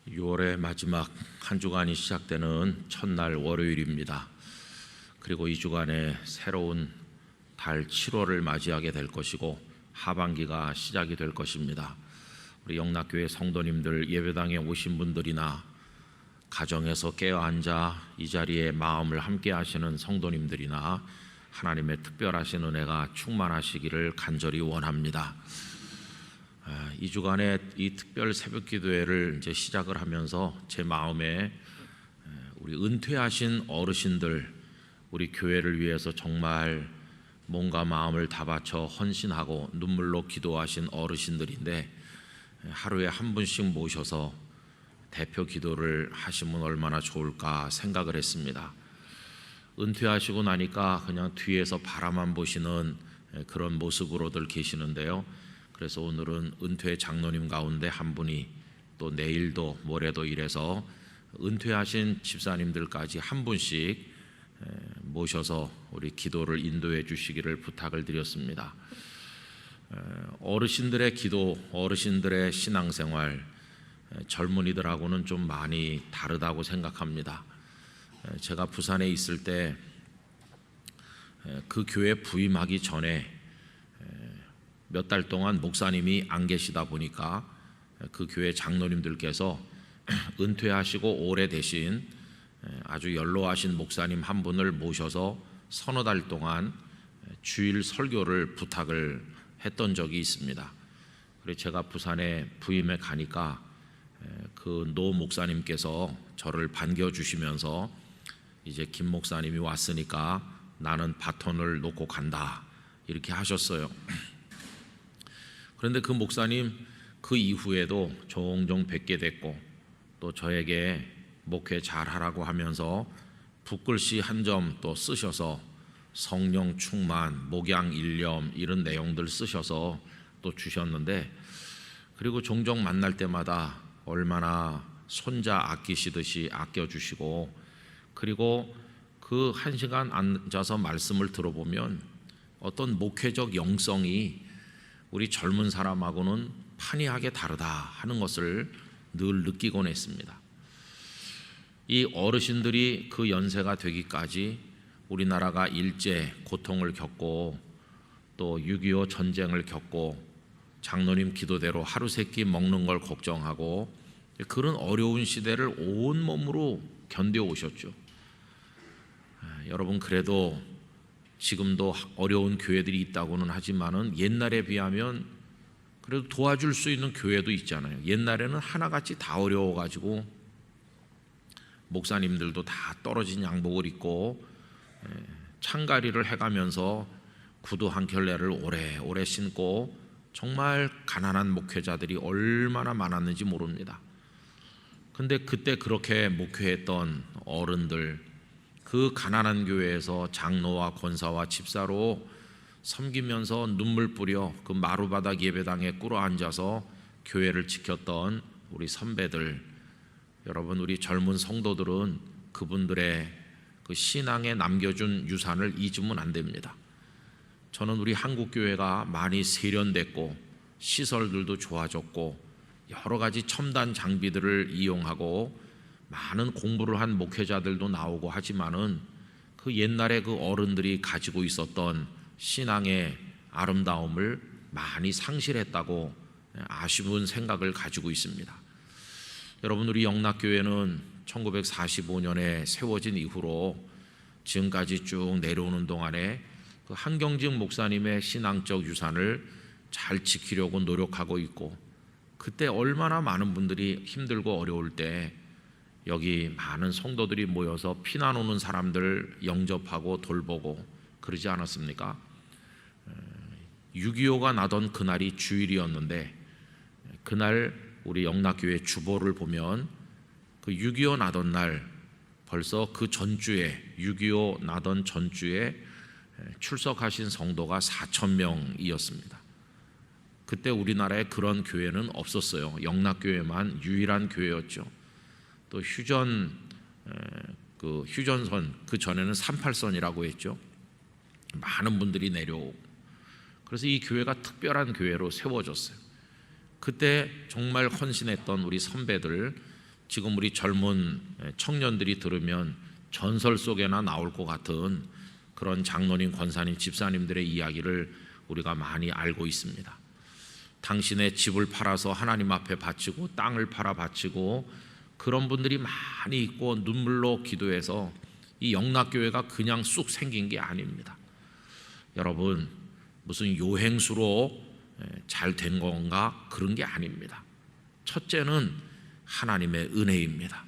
6월의 마지막 한 주간이 시작되는 첫날 월요일입니다. 그리고 이 주간에 새로운 달 7월을 맞이하게 될 것이고 하반기가 시작이 될 것입니다. 우리 영락교회 성도님들, 예배당에 오신 분들이나 가정에서 깨어앉아 이 자리에 마음을 함께 하시는 성도님들이나 하나님의 특별하신 은혜가 충만하시기를 간절히 원합니다. 이 주간에 이 특별 새벽 기도회를 이제 시작을 하면서 제 마음에 우리 은퇴하신 어르신들, 우리 교회를 위해서 정말 몸과 마음을 다 바쳐 헌신하고 눈물로 기도하신 어르신들인데 하루에 한 분씩 모셔서 대표 기도를 하시면 얼마나 좋을까 생각을 했습니다. 은퇴하시고 나니까 그냥 뒤에서 바라만 보시는 그런 모습으로들 계시는데요. 그래서 오늘은 은퇴 장로님 가운데 한 분이 또 내일도 모레도 이래서 은퇴하신 집사님들까지 한 분씩 모셔서 우리 기도를 인도해 주시기를 부탁을 드렸습니다. 어르신들의 기도, 어르신들의 신앙생활, 젊은이들하고는 좀 많이 다르다고 생각합니다. 제가 부산에 있을 때 그 교회 부임하기 전에 몇 달 동안 목사님이 안 계시다 보니까 그 교회 장로님들께서 은퇴하시고 오래되신 아주 연로하신 목사님 한 분을 모셔서 서너 달 동안 주일 설교를 부탁을 했던 적이 있습니다. 그래서 제가 부산에 부임해 가니까 그 노 목사님께서 저를 반겨주시면서 이제 김 목사님이 왔으니까 나는 바톤을 놓고 간다 이렇게 하셨어요. 그런데 그 목사님 그 이후에도 종종 뵙게 됐고 또 저에게 목회 잘하라고 하면서 붓글씨 한 점 또 쓰셔서 성령 충만, 목양 일념 이런 내용들 쓰셔서 또 주셨는데, 그리고 종종 만날 때마다 얼마나 손자 아끼시듯이 아껴주시고, 그리고 그 한 시간 앉아서 말씀을 들어보면 어떤 목회적 영성이 우리 젊은 사람하고는 판이하게 다르다 하는 것을 늘 느끼곤 했습니다. 이 어르신들이 그 연세가 되기까지 우리나라가 일제 고통을 겪고 또 6.25 전쟁을 겪고 장로님 기도대로 하루 세끼 먹는 걸 걱정하고 그런 어려운 시대를 온몸으로 견뎌오셨죠. 여러분, 그래도 지금도 어려운 교회들이 있다고는 하지만은 옛날에 비하면 그래도 도와줄 수 있는 교회도 있잖아요. 옛날에는 하나같이 다 어려워가지고 목사님들도 다 떨어진 양복을 입고 창가리를 해가면서 구두 한 켤레를 오래오래 신고 정말 가난한 목회자들이 얼마나 많았는지 모릅니다. 근데 그때 그렇게 목회했던 어른들, 그 가난한 교회에서 장로와 권사와 집사로 섬기면서 눈물 뿌려 그 마루바닥 예배당에 꿇어 앉아서 교회를 지켰던 우리 선배들, 여러분, 우리 젊은 성도들은 그분들의 그 신앙에 남겨준 유산을 잊으면 안 됩니다. 저는 우리 한국교회가 많이 세련됐고 시설들도 좋아졌고 여러 가지 첨단 장비들을 이용하고 많은 공부를 한 목회자들도 나오고 하지만은 그 옛날에 그 어른들이 가지고 있었던 신앙의 아름다움을 많이 상실했다고 아쉬운 생각을 가지고 있습니다. 여러분, 우리 영락교회는 1945년에 세워진 이후로 지금까지 쭉 내려오는 동안에 그 한경직 목사님의 신앙적 유산을 잘 지키려고 노력하고 있고, 그때 얼마나 많은 분들이 힘들고 어려울 때 여기 많은 성도들이 모여서 피난 오는 사람들 영접하고 돌보고 그러지 않았습니까? 6.25가 나던 그날이 주일이었는데 그날 우리 영락교회 주보를 보면 그 6.25 나던 날 벌써 그 전주에 6.25 나던 전주에 출석하신 성도가 4,000명이었습니다. 그때 우리나라에 그런 교회는 없었어요. 영락교회만 유일한 교회였죠. 또 휴전선, 그 전에는 38선이라고 했죠. 많은 분들이 내려오고, 그래서 이 교회가 특별한 교회로 세워졌어요. 그때 정말 헌신했던 우리 선배들, 지금 우리 젊은 청년들이 들으면 전설 속에나 나올 것 같은 그런 장로님, 권사님, 집사님들의 이야기를 우리가 많이 알고 있습니다. 당신의 집을 팔아서 하나님 앞에 바치고 땅을 팔아 바치고 그런 분들이 많이 있고 눈물로 기도해서 이 영락교회가 그냥 쑥 생긴 게 아닙니다. 여러분, 무슨 요행수로 잘 된 건가? 그런 게 아닙니다. 첫째는 하나님의 은혜입니다.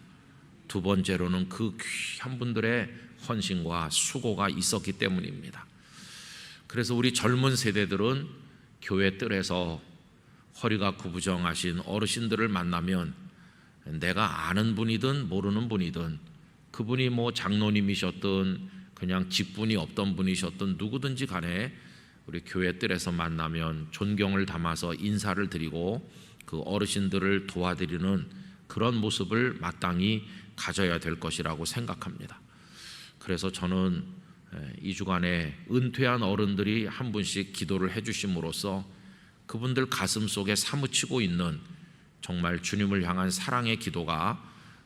두 번째로는 그 귀한 분들의 헌신과 수고가 있었기 때문입니다. 그래서 우리 젊은 세대들은 교회 뜰에서 허리가 구부정하신 어르신들을 만나면 내가 아는 분이든 모르는 분이든 그분이 뭐 장로님이셨든 그냥 직분이 없던 분이셨든 누구든지 간에 우리 교회 뜰에서 만나면 존경을 담아서 인사를 드리고 그 어르신들을 도와드리는 그런 모습을 마땅히 가져야 될 것이라고 생각합니다. 그래서 저는 이 주간에 은퇴한 어른들이 한 분씩 기도를 해주심으로써 그분들 가슴 속에 사무치고 있는 정말 주님을 향한 사랑의 기도가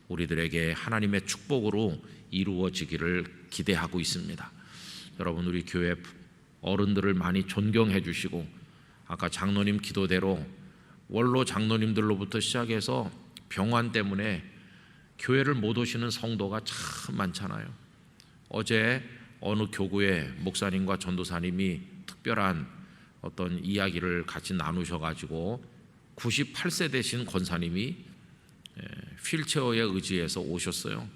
우리들에게 하나님의 축복으로 이루어지기를 기대하고 있습니다. 여러분, 우리 교회 어른들을 많이 존경해 주시고 아까 장로님 기도대로 원로 장로님들로부터 시작해서 병환 때문에 교회를 못 오시는 성도가 참 많잖아요. 어제 어느 교구의 목사님과 전도사님이 특별한 어떤 이야기를 같이 나누셔가지고 98세 되신 권사님이 휠체어에 의지해서 오셨어요.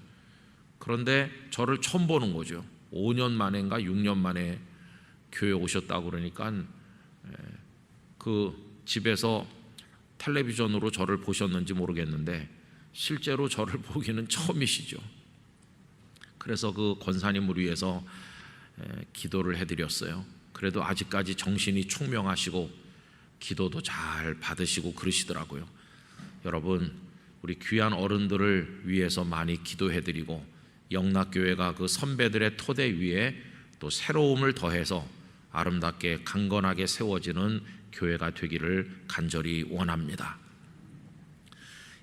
그런데 저를 처음 보는 거죠. 5년 만인가 6년 만에 교회에 오셨다고 그러니까 그 집에서 텔레비전으로 저를 보셨는지 모르겠는데 실제로 저를 보기는 처음이시죠. 그래서 그 권사님을 위해서 기도를 해드렸어요. 그래도 아직까지 정신이 총명하시고 기도도 잘 받으시고 그러시더라고요. 여러분, 우리 귀한 어른들을 위해서 많이 기도해드리고 영락교회가 그 선배들의 토대 위에 또 새로움을 더해서 아름답게 강건하게 세워지는 교회가 되기를 간절히 원합니다.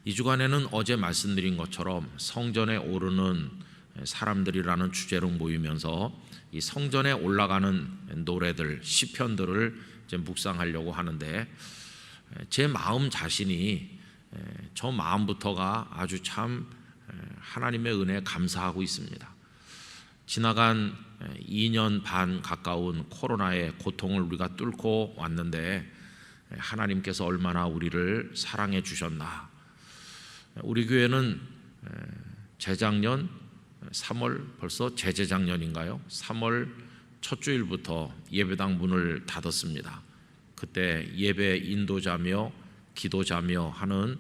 이 주간에는 어제 말씀드린 것처럼 성전에 오르는 사람들이라는 주제로 모이면서 이 성전에 올라가는 노래들, 시편들을 이제 묵상하려고 하는데 제 마음 자신이 저 마음부터가 아주 참 하나님의 은혜에 감사하고 있습니다. 지나간 2년 반 가까운 코로나의 고통을 우리가 뚫고 왔는데 하나님께서 얼마나 우리를 사랑해 주셨나. 우리 교회는 재작년 3월, 벌써 재작년인가요? 3월 첫 주일부터 예배당 문을 닫았습니다. 그때 예배 인도자며 기도자며 하는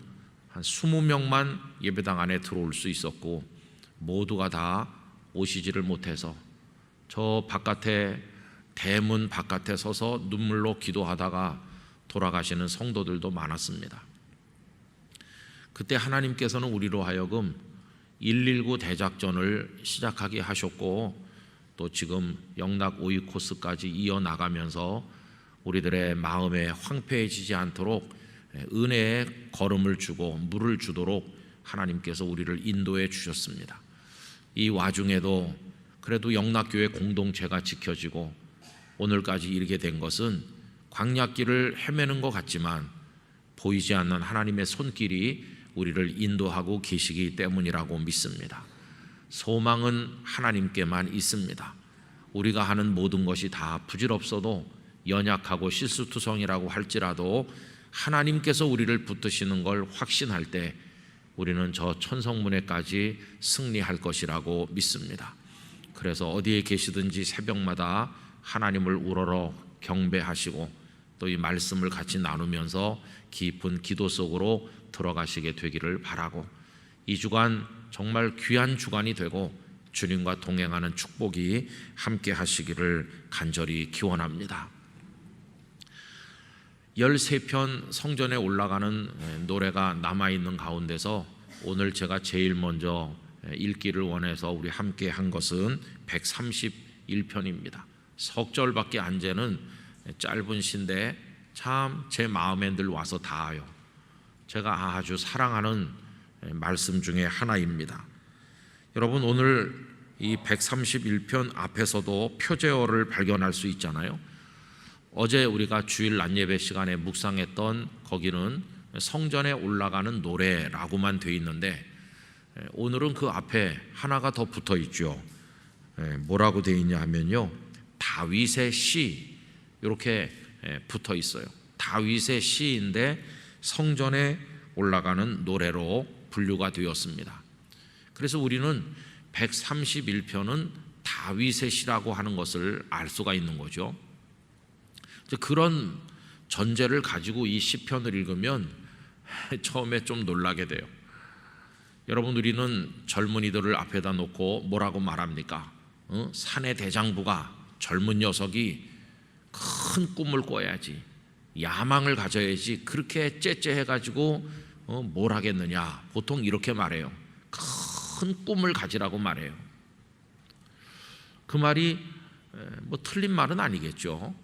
한 20명만 예배당 안에 들어올 수 있었고 모두가 다 오시지를 못해서 저 바깥에 대문 바깥에 서서 눈물로 기도하다가 돌아가시는 성도들도 많았습니다. 그때 하나님께서는 우리로 하여금 119 대작전을 시작하게 하셨고 또 지금 영락 5위 코스까지 이어나가면서 우리들의 마음에 황폐해지지 않도록 은혜의 걸음을 주고 물을 주도록 하나님께서 우리를 인도해 주셨습니다. 이 와중에도 그래도 영락교회 공동체가 지켜지고 오늘까지 이르게 된 것은 광야길을 헤매는 것 같지만 보이지 않는 하나님의 손길이 우리를 인도하고 계시기 때문이라고 믿습니다. 소망은 하나님께만 있습니다. 우리가 하는 모든 것이 다 부질없어도 연약하고 실수투성이라고 할지라도 하나님께서 우리를 붙드시는 걸 확신할 때 우리는 저 천성문에까지 승리할 것이라고 믿습니다. 그래서 어디에 계시든지 새벽마다 하나님을 우러러 경배하시고 또 이 말씀을 같이 나누면서 깊은 기도 속으로 들어가시게 되기를 바라고 이 주간 정말 귀한 주간이 되고 주님과 동행하는 축복이 함께 하시기를 간절히 기원합니다. 13편 성전에 올라가는 노래가 남아있는 가운데서 오늘 제가 제일 먼저 읽기를 원해서 우리 함께 한 것은 131편입니다. 석절밖에 안 되는 짧은 시인데 참 제 마음에 늘 와서 닿아요. 제가 아주 사랑하는 말씀 중에 하나입니다. 여러분, 오늘 이 131편 앞에서도 표제어를 발견할 수 있잖아요. 어제 우리가 주일 낮예배 시간에 묵상했던 거기는 성전에 올라가는 노래라고만 돼 있는데, 오늘은 그 앞에 하나가 더 붙어 있죠. 뭐라고 돼 있냐 하면요, 다윗의 시, 이렇게 붙어 있어요. 다윗의 시인데 성전에 올라가는 노래로 분류가 되었습니다. 그래서 우리는 131편은 다윗의 시라고 하는 것을 알 수가 있는 거죠. 그런 전제를 가지고 이 시편을 읽으면 처음에 좀 놀라게 돼요. 여러분, 우리는 젊은이들을 앞에다 놓고 뭐라고 말합니까? 사내 대장부가, 젊은 녀석이 큰 꿈을 꿔야지, 야망을 가져야지, 그렇게 째째해가지고 뭘 하겠느냐, 보통 이렇게 말해요. 큰 꿈을 가지라고 말해요. 그 말이 뭐 틀린 말은 아니겠죠.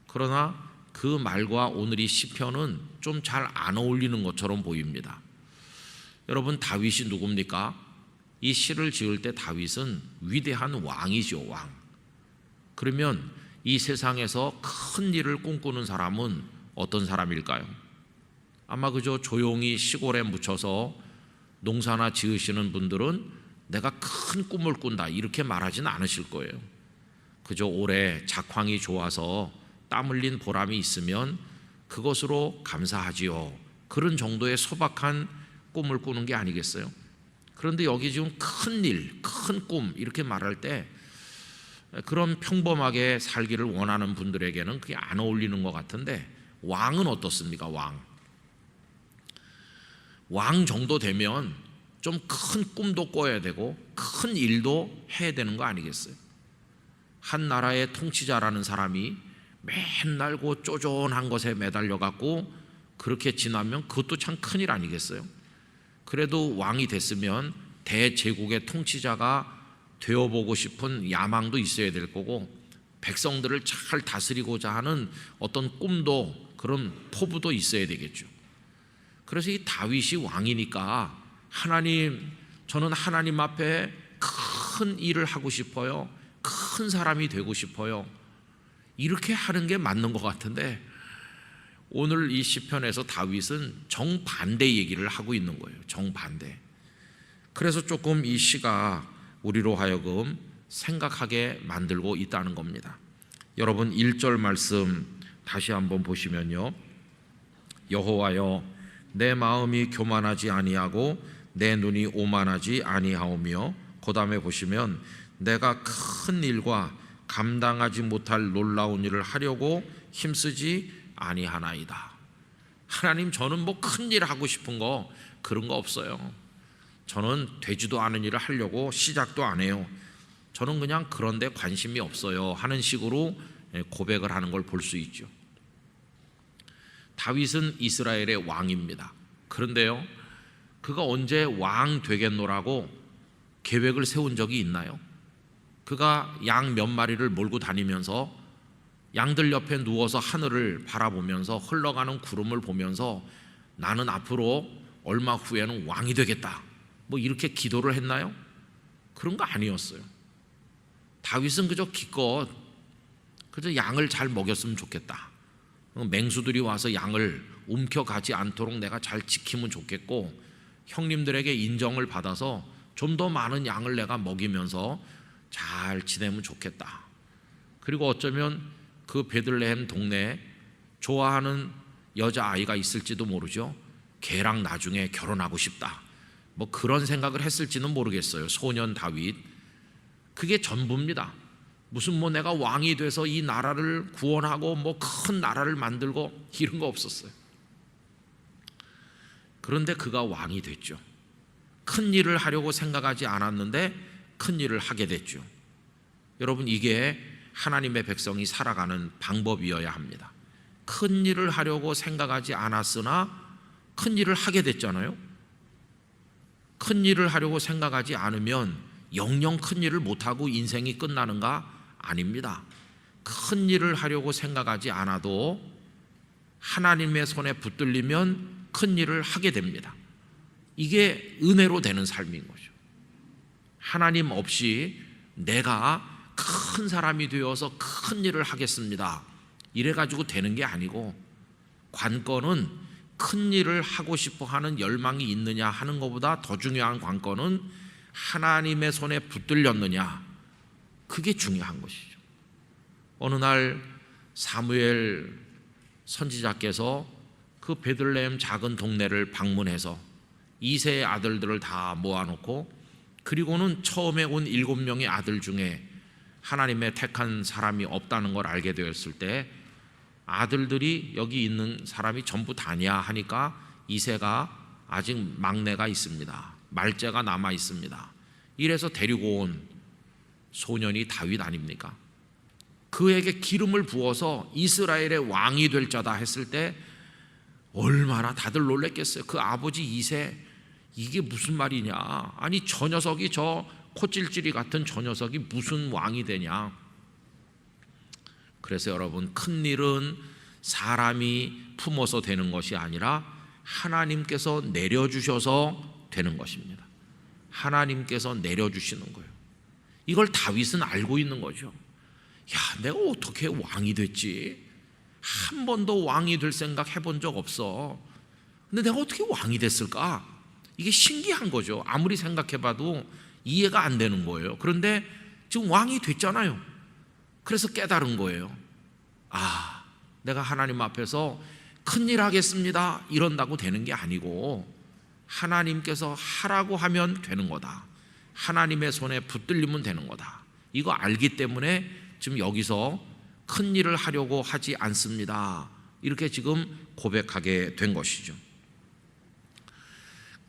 그러나 그 말과 오늘 이 시편은 좀 잘 안 어울리는 것처럼 보입니다. 여러분, 다윗이 누굽니까? 이 시를 지을 때 다윗은 위대한 왕이죠, 왕. 그러면 이 세상에서 큰 일을 꿈꾸는 사람은 어떤 사람일까요? 아마 그저 조용히 시골에 묻혀서 농사나 지으시는 분들은 내가 큰 꿈을 꾼다 이렇게 말하지는 않으실 거예요. 그저 올해 작황이 좋아서 땀 흘린 보람이 있으면 그것으로 감사하지요, 그런 정도의 소박한 꿈을 꾸는 게 아니겠어요? 그런데 여기 지금 큰 일, 큰 꿈 이렇게 말할 때 그런 평범하게 살기를 원하는 분들에게는 그게 안 어울리는 것 같은데, 왕은 어떻습니까? 왕 정도 되면 좀 큰 꿈도 꿔야 되고 큰 일도 해야 되는 거 아니겠어요? 한 나라의 통치자라는 사람이 맨날 그 쪼존한 것에 매달려 갖고 그렇게 지나면 그것도 참 큰일 아니겠어요? 그래도 왕이 됐으면 대제국의 통치자가 되어보고 싶은 야망도 있어야 될 거고, 백성들을 잘 다스리고자 하는 어떤 꿈도, 그런 포부도 있어야 되겠죠. 그래서 이 다윗이 왕이니까, 하나님, 저는 하나님 앞에 큰 일을 하고 싶어요, 큰 사람이 되고 싶어요, 이렇게 하는 게 맞는 것 같은데, 오늘 이 시편에서 다윗은 정반대 얘기를 하고 있는 거예요. 정반대. 그래서 조금 이 시가 우리로 하여금 생각하게 만들고 있다는 겁니다. 여러분, 1절 말씀 다시 한번 보시면요, 여호와여, 내 마음이 교만하지 아니하고 내 눈이 오만하지 아니하오며, 그 다음에 보시면 내가 큰 일과 감당하지 못할 놀라운 일을 하려고 힘쓰지 아니하나이다. 하나님, 저는 뭐 큰 일 하고 싶은 거 그런 거 없어요. 저는 되지도 않은 일을 하려고 시작도 안 해요. 저는 그냥 그런 데 관심이 없어요 하는 식으로 고백을 하는 걸 볼 수 있죠. 다윗은 이스라엘의 왕입니다. 그런데요, 그가 언제 왕 되겠노라고 계획을 세운 적이 있나요? 그가 양 몇 마리를 몰고 다니면서 양들 옆에 누워서 하늘을 바라보면서 흘러가는 구름을 보면서 나는 앞으로 얼마 후에는 왕이 되겠다, 뭐 이렇게 기도를 했나요? 그런 거 아니었어요. 다윗은 그저 기껏 그저 양을 잘 먹였으면 좋겠다, 맹수들이 와서 양을 움켜가지 않도록 내가 잘 지키면 좋겠고, 형님들에게 인정을 받아서 좀 더 많은 양을 내가 먹이면서 잘 지내면 좋겠다. 그리고 어쩌면 그 베들레헴 동네에 좋아하는 여자아이가 있을지도 모르죠. 걔랑 나중에 결혼하고 싶다, 뭐 그런 생각을 했을지는 모르겠어요. 소년 다윗, 그게 전부입니다. 무슨 뭐 내가 왕이 돼서 이 나라를 구원하고 뭐 큰 나라를 만들고 이런 거 없었어요. 그런데 그가 왕이 됐죠. 큰 일을 하려고 생각하지 않았는데 큰 일을 하게 됐죠. 여러분, 이게 하나님의 백성이 살아가는 방법이어야 합니다. 큰 일을 하려고 생각하지 않았으나 큰 일을 하게 됐잖아요. 큰 일을 하려고 생각하지 않으면 영영 큰 일을 못하고 인생이 끝나는가? 아닙니다. 큰 일을 하려고 생각하지 않아도 하나님의 손에 붙들리면 큰 일을 하게 됩니다. 이게 은혜로 되는 삶인 거죠. 하나님 없이 내가 큰 사람이 되어서 큰 일을 하겠습니다, 이래가지고 되는 게 아니고, 관건은 큰 일을 하고 싶어 하는 열망이 있느냐 하는 것보다 더 중요한 관건은 하나님의 손에 붙들렸느냐, 그게 중요한 것이죠. 어느 날 사무엘 선지자께서 그 베들레헴 작은 동네를 방문해서 이세의 아들들을 다 모아놓고, 그리고는 처음에 온 7명의 아들 중에 하나님의 택한 사람이 없다는 걸 알게 되었을 때, 아들들이 여기 있는 사람이 전부 다냐 하니까 이세가 아직 막내가 있습니다, 말째가 남아 있습니다. 이래서 데리고 온 소년이 다윗 아닙니까? 그에게 기름을 부어서 이스라엘의 왕이 될 자다 했을 때 얼마나 다들 놀랬겠어요. 그 아버지 이세, 이게 무슨 말이냐, 아니 저 녀석이, 저 코찔찔이 같은 저 녀석이 무슨 왕이 되냐. 그래서 여러분, 큰 일은 사람이 품어서 되는 것이 아니라 하나님께서 내려주셔서 되는 것입니다. 하나님께서 내려주시는 거예요. 이걸 다윗은 알고 있는 거죠. 야, 내가 어떻게 왕이 됐지? 한 번도 왕이 될 생각 해본 적 없어. 근데 내가 어떻게 왕이 됐을까? 이게 신기한 거죠. 아무리 생각해봐도 이해가 안 되는 거예요. 그런데 지금 왕이 됐잖아요. 그래서 깨달은 거예요. 아, 내가 하나님 앞에서 큰일 하겠습니다 이런다고 되는 게 아니고, 하나님께서 하라고 하면 되는 거다, 하나님의 손에 붙들리면 되는 거다, 이거 알기 때문에 지금 여기서 큰 일을 하려고 하지 않습니다, 이렇게 지금 고백하게 된 것이죠.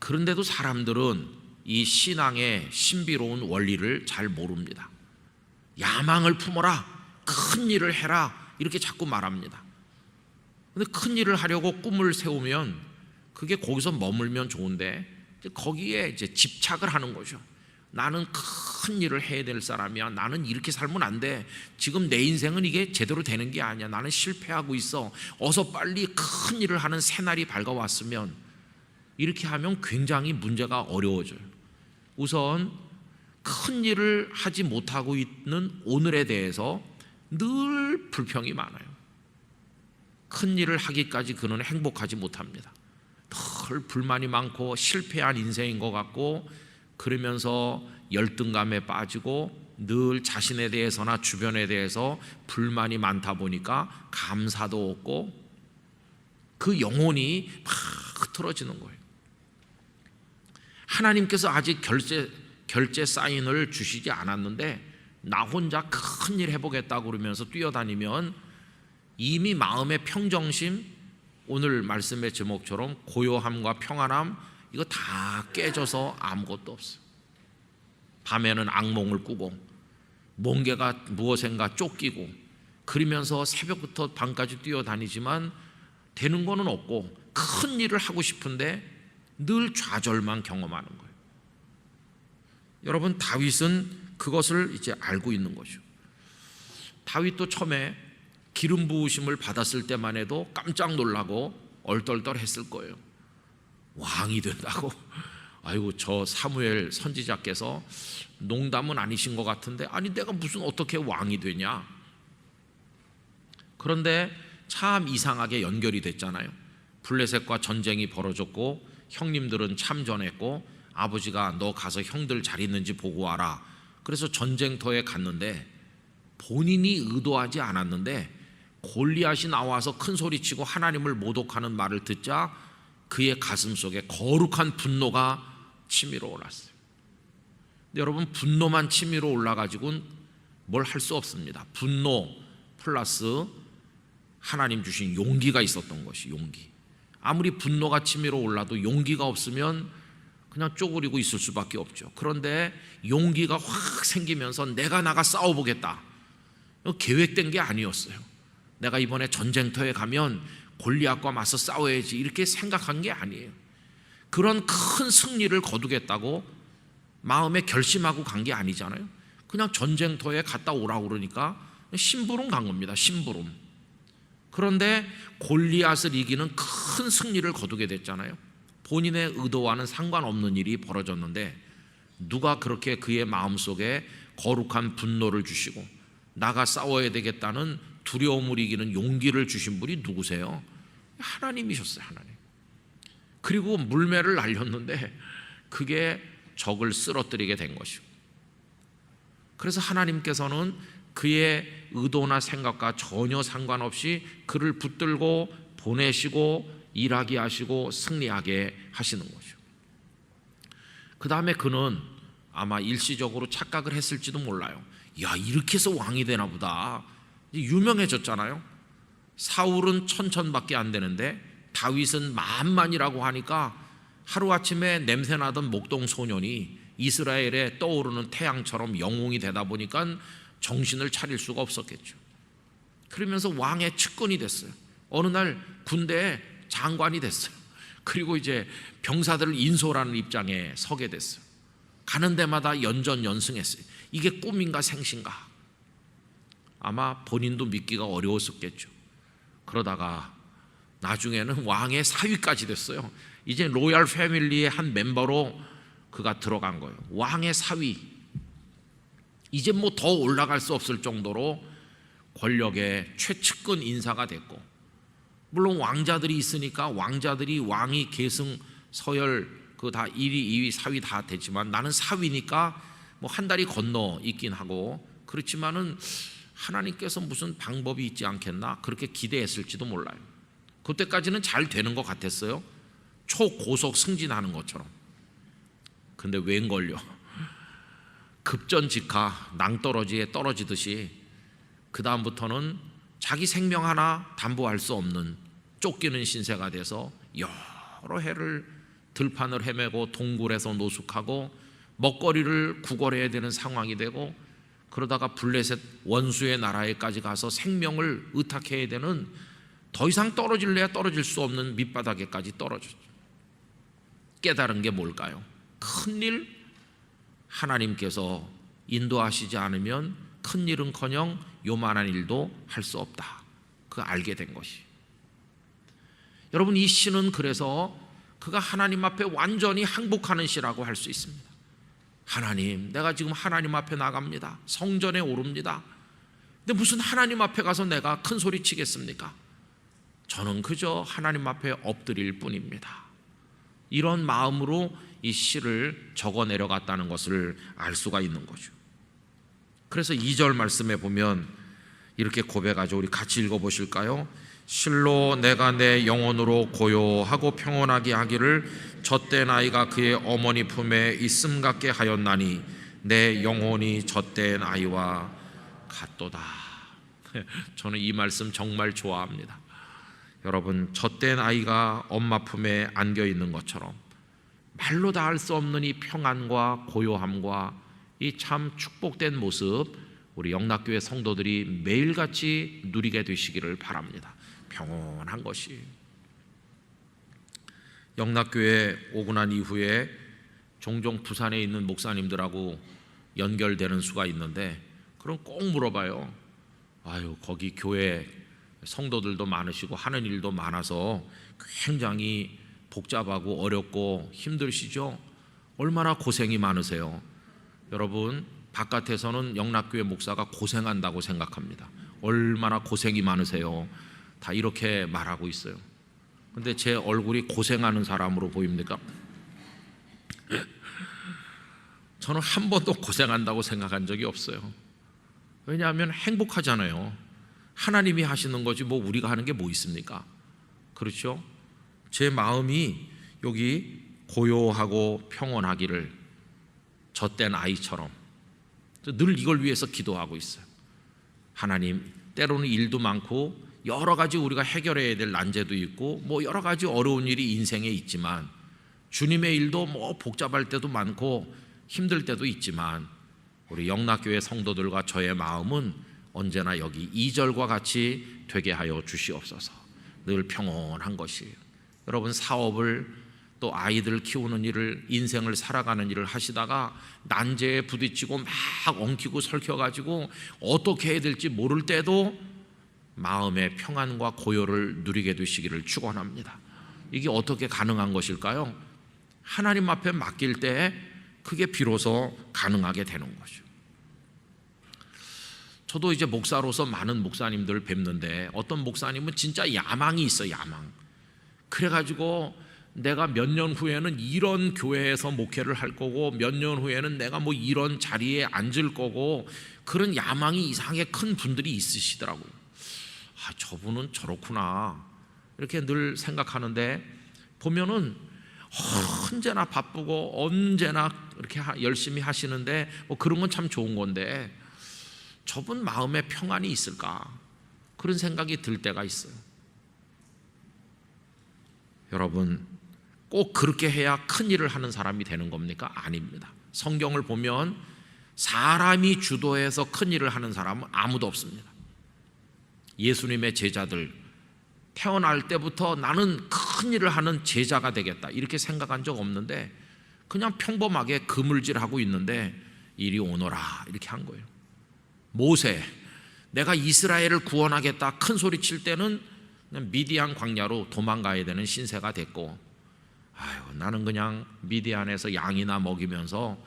그런데도 사람들은 이 신앙의 신비로운 원리를 잘 모릅니다. 야망을 품어라, 큰 일을 해라, 이렇게 자꾸 말합니다. 근데 큰 일을 하려고 꿈을 세우면 그게 거기서 머물면 좋은데, 거기에 이제 집착을 하는 거죠. 나는 큰 일을 해야 될 사람이야, 나는 이렇게 살면 안 돼, 지금 내 인생은 이게 제대로 되는 게 아니야, 나는 실패하고 있어, 어서 빨리 큰 일을 하는 새날이 밝아왔으면, 이렇게 하면 굉장히 문제가 어려워져요. 우선 큰 일을 하지 못하고 있는 오늘에 대해서 늘 불평이 많아요. 큰 일을 하기까지 그는 행복하지 못합니다. 늘 불만이 많고 실패한 인생인 것 같고, 그러면서 열등감에 빠지고 늘 자신에 대해서나 주변에 대해서 불만이 많다 보니까 감사도 없고, 그 영혼이 막 흐트러지는 거예요. 하나님께서 아직 결제 사인을 주시지 않았는데 나 혼자 큰일 해보겠다고 그러면서 뛰어다니면 이미 마음의 평정심, 오늘 말씀의 제목처럼 고요함과 평안함, 이거 다 깨져서 아무것도 없어요. 밤에는 악몽을 꾸고 멍게가 무엇인가 쫓기고 그러면서 새벽부터 밤까지 뛰어다니지만 되는 거는 없고, 큰 일을 하고 싶은데 늘 좌절만 경험하는 거예요. 여러분, 다윗은 그것을 이제 알고 있는 거죠. 다윗도 처음에 기름 부으심을 받았을 때만 해도 깜짝 놀라고 얼떨떨했을 거예요. 왕이 된다고? 아이고, 저 사무엘 선지자께서 농담은 아니신 것 같은데, 아니 내가 무슨 어떻게 왕이 되냐. 그런데 참 이상하게 연결이 됐잖아요. 블레셋과 전쟁이 벌어졌고 형님들은 참전했고, 아버지가 너 가서 형들 잘 있는지 보고 와라, 그래서 전쟁터에 갔는데 본인이 의도하지 않았는데 골리앗이 나와서 큰 소리치고 하나님을 모독하는 말을 듣자 그의 가슴 속에 거룩한 분노가 치밀어 올랐어요. 근데 여러분, 분노만 치밀어 올라가지고는 뭘 할 수 없습니다. 분노 플러스 하나님 주신 용기가 있었던 것이, 용기. 아무리 분노가 치밀어 올라도 용기가 없으면 그냥 쪼그리고 있을 수밖에 없죠. 그런데 용기가 확 생기면서 내가 나가 싸워보겠다, 계획된 게 아니었어요. 내가 이번에 전쟁터에 가면 골리앗과 맞서 싸워야지, 이렇게 생각한 게 아니에요. 그런 큰 승리를 거두겠다고 마음에 결심하고 간 게 아니잖아요. 그냥 전쟁터에 갔다 오라고 그러니까 심부름 간 겁니다. 심부름. 그런데 골리앗을 이기는 큰 승리를 거두게 됐잖아요. 본인의 의도와는 상관없는 일이 벌어졌는데 누가 그렇게 그의 마음속에 거룩한 분노를 주시고 나가 싸워야 되겠다는 두려움을 이기는 용기를 주신 분이 누구세요? 하나님이셨어요. 하나님. 그리고 물매를 날렸는데 그게 적을 쓰러뜨리게 된 것이고, 그래서 하나님께서는 그의 의도나 생각과 전혀 상관없이 그를 붙들고 보내시고 일하게 하시고 승리하게 하시는 거죠. 그 다음에 그는 아마 일시적으로 착각을 했을지도 몰라요. 야, 이렇게 해서 왕이 되나 보다. 유명해졌잖아요. 사울은 1000밖에 안 되는데 다윗은 10,000이라고 하니까 하루아침에 냄새나던 목동 소년이 이스라엘에 떠오르는 태양처럼 영웅이 되다 보니까 정신을 차릴 수가 없었겠죠. 그러면서 왕의 측근이 됐어요. 어느 날 군대에 장관이 됐어요. 그리고 이제 병사들을 인솔하는 입장에 서게 됐어요. 가는 데마다 연전연승했어요. 이게 꿈인가 생신가? 아마 본인도 믿기가 어려웠었겠죠. 그러다가 나중에는 왕의 사위까지 됐어요. 이제 로얄 패밀리의 한 멤버로 그가 들어간 거예요. 왕의 사위. 이제 뭐 더 올라갈 수 없을 정도로 권력의 최측근 인사가 됐고, 물론 왕자들이 있으니까 왕자들이 왕위 계승 서열 그 다 1위, 2위, 4위 다 됐지만 나는 사위니까 뭐 한 달이 건너 있긴 하고, 그렇지만은 하나님께서 무슨 방법이 있지 않겠나 그렇게 기대했을지도 몰라요. 그때까지는 잘 되는 것 같았어요. 초고속 승진하는 것처럼. 근데 웬걸요, 급전직하 낭떠러지에 떨어지듯이 그 다음부터는 자기 생명 하나 담보할 수 없는 쫓기는 신세가 돼서 여러 해를 들판을 헤매고 동굴에서 노숙하고 먹거리를 구걸해야 되는 상황이 되고, 그러다가 블레셋 원수의 나라에까지 가서 생명을 의탁해야 되는, 더 이상 떨어질래야 떨어질 수 없는 밑바닥에까지 떨어졌죠. 깨달은 게 뭘까요? 큰일, 하나님께서 인도하시지 않으면 큰일은커녕 요만한 일도 할 수 없다. 그거 알게 된 것이. 여러분, 이 시는 그래서 그가 하나님 앞에 완전히 항복하는 시라고 할 수 있습니다. 하나님, 내가 지금 하나님 앞에 나갑니다. 성전에 오릅니다. 근데 무슨 하나님 앞에 가서 내가 큰 소리 치겠습니까? 저는 그저 하나님 앞에 엎드릴 뿐입니다. 이런 마음으로 이 시를 적어 내려갔다는 것을 알 수가 있는 거죠. 그래서 2절 말씀에 보면 이렇게 고백하죠. 우리 같이 읽어보실까요? 실로 내가 내 영혼으로 고요하고 평온하게 하기를 젖된 아이가 그의 어머니 품에 있음 같게 하였나니 내 영혼이 젖된 아이와 같도다. 저는 이 말씀 정말 좋아합니다. 여러분, 젖된 아이가 엄마 품에 안겨 있는 것처럼 말로 다 할 수 없는 이 평안과 고요함과 이 참 축복된 모습, 우리 영락교회 성도들이 매일같이 누리게 되시기를 바랍니다. 평온한 것이. 영락교회 오고 난 이후에 종종 부산에 있는 목사님들하고 연결되는 수가 있는데, 그럼 꼭 물어봐요. 아유, 거기 교회 성도들도 많으시고 하는 일도 많아서 굉장히 복잡하고 어렵고 힘드시죠? 얼마나 고생이 많으세요? 여러분, 바깥에서는 영락교회 목사가 고생한다고 생각합니다. 얼마나 고생이 많으세요? 다 이렇게 말하고 있어요. 근데 제 얼굴이 고생하는 사람으로 보입니까? 저는 한 번도 고생한다고 생각한 적이 없어요. 왜냐하면 행복하잖아요. 하나님이 하시는 거지 뭐 우리가 하는 게 뭐 있습니까? 그렇죠? 제 마음이 여기 고요하고 평온하기를 젖된 아이처럼 늘 이걸 위해서 기도하고 있어요. 하나님, 때로는 일도 많고 여러 가지 우리가 해결해야 될 난제도 있고 뭐 여러 가지 어려운 일이 인생에 있지만, 주님의 일도 뭐 복잡할 때도 많고 힘들 때도 있지만, 우리 영락교회 성도들과 저의 마음은 언제나 여기 2절과 같이 되게 하여 주시옵소서. 늘 평온한 것이에요. 여러분, 사업을 또 아이들 키우는 일을, 인생을 살아가는 일을 하시다가 난제에 부딪히고 막 엉키고 설켜가지고 어떻게 해야 될지 모를 때도 마음의 평안과 고요를 누리게 되시기를 축원합니다. 이게 어떻게 가능한 것일까요? 하나님 앞에 맡길 때 그게 비로소 가능하게 되는 거죠. 저도 이제 목사로서 많은 목사님들 뵙는데 어떤 목사님은 진짜 야망이 있어요. 야망. 그래가지고 내가 몇 년 후에는 이런 교회에서 목회를 할 거고 몇 년 후에는 내가 뭐 이런 자리에 앉을 거고 그런 야망이 이상하게 큰 분들이 있으시더라고요. 저분은 저렇구나 이렇게 늘 생각하는데 보면은 언제나 바쁘고 언제나 이렇게 열심히 하시는데 뭐 그런 건 참 좋은 건데 저분 마음에 평안이 있을까? 그런 생각이 들 때가 있어요. 여러분, 꼭 그렇게 해야 큰 일을 하는 사람이 되는 겁니까? 아닙니다. 성경을 보면 사람이 주도해서 큰 일을 하는 사람은 아무도 없습니다. 예수님의 제자들 태어날 때부터 나는 큰 일을 하는 제자가 되겠다 이렇게 생각한 적 없는데 그냥 평범하게 그물질하고 있는데 이리 오너라 이렇게 한 거예요. 모세, 내가 이스라엘을 구원하겠다 큰 소리 칠 때는 미디안 광야로 도망가야 되는 신세가 됐고 나는 그냥 미디안에서 양이나 먹이면서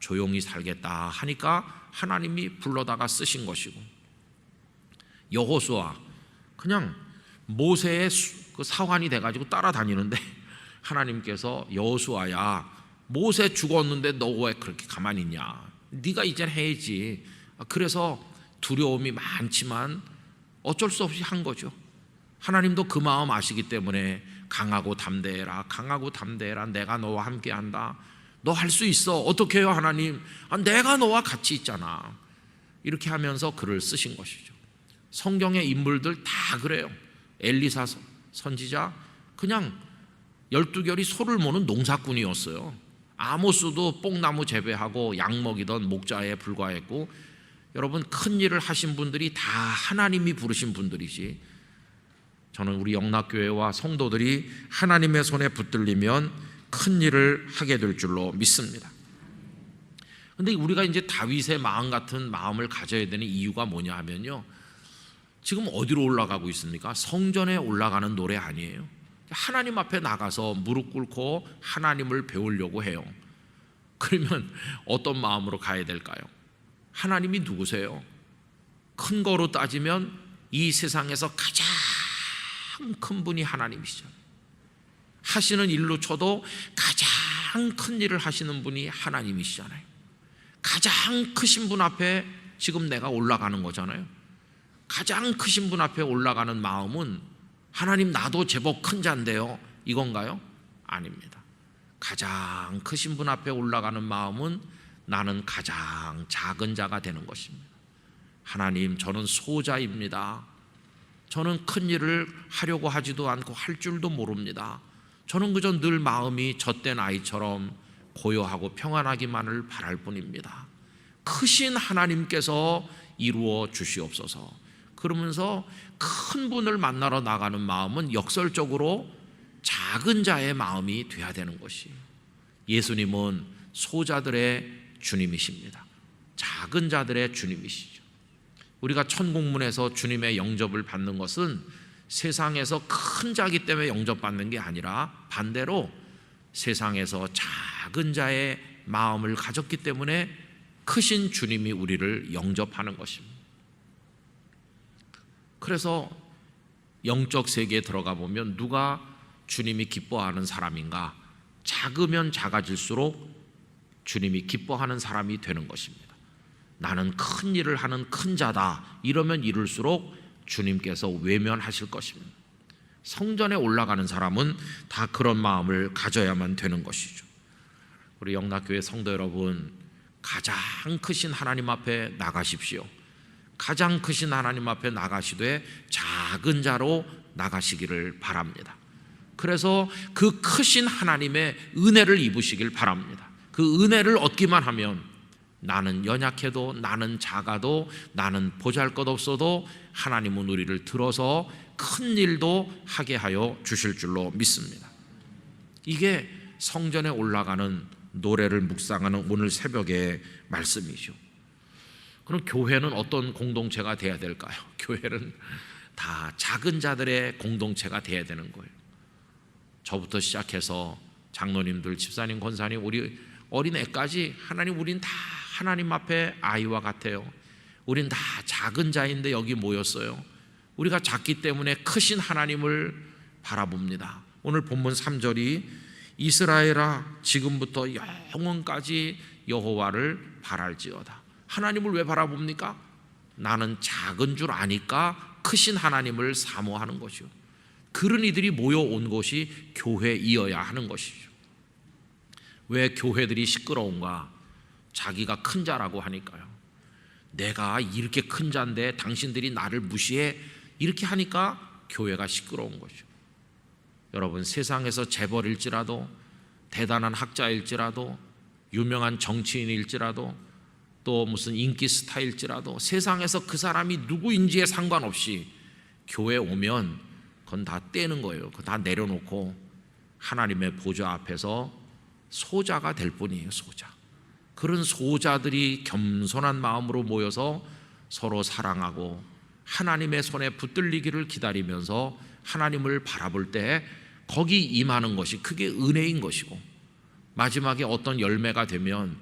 조용히 살겠다 하니까 하나님이 불러다가 쓰신 것이고, 여호수아 그냥 모세의 그 사환이 돼가지고 따라다니는데 하나님께서 여호수아야 모세 죽었는데 너 왜 그렇게 가만히 있냐, 네가 이제 해야지. 그래서 두려움이 많지만 어쩔 수 없이 한 거죠. 하나님도 그 마음 아시기 때문에 강하고 담대해라, 강하고 담대해라, 내가 너와 함께 한다. 너 할 수 있어. 어떻게 해요 하나님? 내가 너와 같이 있잖아. 이렇게 하면서 글을 쓰신 것이죠. 성경의 인물들 다 그래요. 엘리사 선지자 그냥 12결이 소를 모는 농사꾼이었어요. 아모스도 뽕나무 재배하고 양 먹이던 목자에 불과했고, 여러분 큰 일을 하신 분들이 다 하나님이 부르신 분들이지, 저는 우리 영락교회와 성도들이 하나님의 손에 붙들리면 큰 일을 하게 될 줄로 믿습니다. 근데 우리가 이제 다윗의 마음 같은 마음을 가져야 되는 이유가 뭐냐 하면요, 지금 어디로 올라가고 있습니까? 성전에 올라가는 노래 아니에요. 하나님 앞에 나가서 무릎 꿇고 하나님을 배우려고 해요. 그러면 어떤 마음으로 가야 될까요? 하나님이 누구세요? 큰 거로 따지면 이 세상에서 가장 큰 분이 하나님이시잖아요. 하시는 일로 쳐도 가장 큰 일을 하시는 분이 하나님이시잖아요. 가장 크신 분 앞에 지금 내가 올라가는 거잖아요. 가장 크신 분 앞에 올라가는 마음은 하나님 나도 제법 큰 자인데요, 이건가요? 아닙니다. 가장 크신 분 앞에 올라가는 마음은 나는 가장 작은 자가 되는 것입니다. 하나님, 저는 소자입니다. 저는 큰 일을 하려고 하지도 않고 할 줄도 모릅니다. 저는 그저 늘 마음이 젖된 아이처럼 고요하고 평안하기만을 바랄 뿐입니다. 크신 하나님께서 이루어 주시옵소서. 그러면서 큰 분을 만나러 나가는 마음은 역설적으로 작은 자의 마음이 돼야 되는 것이에요. 예수님은 소자들의 주님이십니다. 작은 자들의 주님이시죠. 우리가 천국문에서 주님의 영접을 받는 것은 세상에서 큰 자기 때문에 영접받는 게 아니라 반대로 세상에서 작은 자의 마음을 가졌기 때문에 크신 주님이 우리를 영접하는 것입니다. 그래서 영적 세계에 들어가 보면 누가 주님이 기뻐하는 사람인가? 작으면 작아질수록 주님이 기뻐하는 사람이 되는 것입니다. 나는 큰 일을 하는 큰 자다, 이러면 이룰수록 주님께서 외면하실 것입니다. 성전에 올라가는 사람은 다 그런 마음을 가져야만 되는 것이죠. 우리 영락교회 성도 여러분, 가장 크신 하나님 앞에 나가십시오. 가장 크신 하나님 앞에 나가시되 작은 자로 나가시기를 바랍니다. 그래서 그 크신 하나님의 은혜를 입으시길 바랍니다. 그 은혜를 얻기만 하면 나는 연약해도, 나는 작아도, 나는 보잘것없어도 하나님은 우리를 들어서 큰 일도 하게 하여 주실 줄로 믿습니다. 이게 성전에 올라가는 노래를 묵상하는 오늘 새벽의 말씀이죠. 그럼 교회는 어떤 공동체가 돼야 될까요? 교회는 다 작은 자들의 공동체가 돼야 되는 거예요. 저부터 시작해서 장로님들, 집사님, 권사님, 우리 어린애까지 하나님, 우린 다 하나님 앞에 아이와 같아요. 우린 다 작은 자인데 여기 모였어요. 우리가 작기 때문에 크신 하나님을 바라봅니다. 오늘 본문 3절이 이스라엘아 지금부터 영원까지 여호와를 바랄지어다. 하나님을 왜 바라봅니까? 나는 작은 줄 아니까 크신 하나님을 사모하는 것이요. 그런 이들이 모여온 곳이 교회이어야 하는 것이죠. 왜 교회들이 시끄러운가? 자기가 큰 자라고 하니까요. 내가 이렇게 큰 자인데 당신들이 나를 무시해, 이렇게 하니까 교회가 시끄러운 거죠. 여러분, 세상에서 재벌일지라도, 대단한 학자일지라도, 유명한 정치인일지라도, 또 무슨 인기 스타일지라도, 세상에서 그 사람이 누구인지에 상관없이 교회 오면 그건 다 떼는 거예요. 그거 다 내려놓고 하나님의 보좌 앞에서 소자가 될 뿐이에요. 소자. 그런 소자들이 겸손한 마음으로 모여서 서로 사랑하고 하나님의 손에 붙들리기를 기다리면서 하나님을 바라볼 때 거기 임하는 것이, 그게 은혜인 것이고, 마지막에 어떤 열매가 되면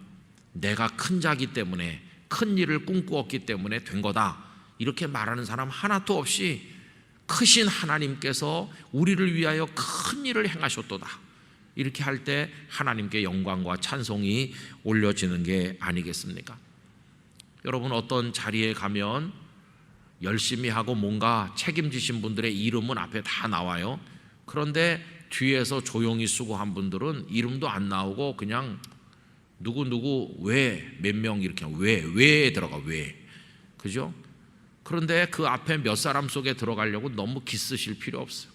내가 큰 자기 때문에, 큰 일을 꿈꾸었기 때문에 된 거다, 이렇게 말하는 사람 하나도 없이 크신 하나님께서 우리를 위하여 큰 일을 행하셨도다, 이렇게 할 때 하나님께 영광과 찬송이 올려지는 게 아니겠습니까? 여러분, 어떤 자리에 가면 열심히 하고 뭔가 책임지신 분들의 이름은 앞에 다 나와요. 그런데 뒤에서 조용히 수고한 분들은 이름도 안 나오고 그냥 누구 왜 몇 명 이렇게 왜에 들어가, 왜, 그죠? 그런데 그 앞에 몇 사람 속에 들어가려고 너무 기쓰실 필요 없어요.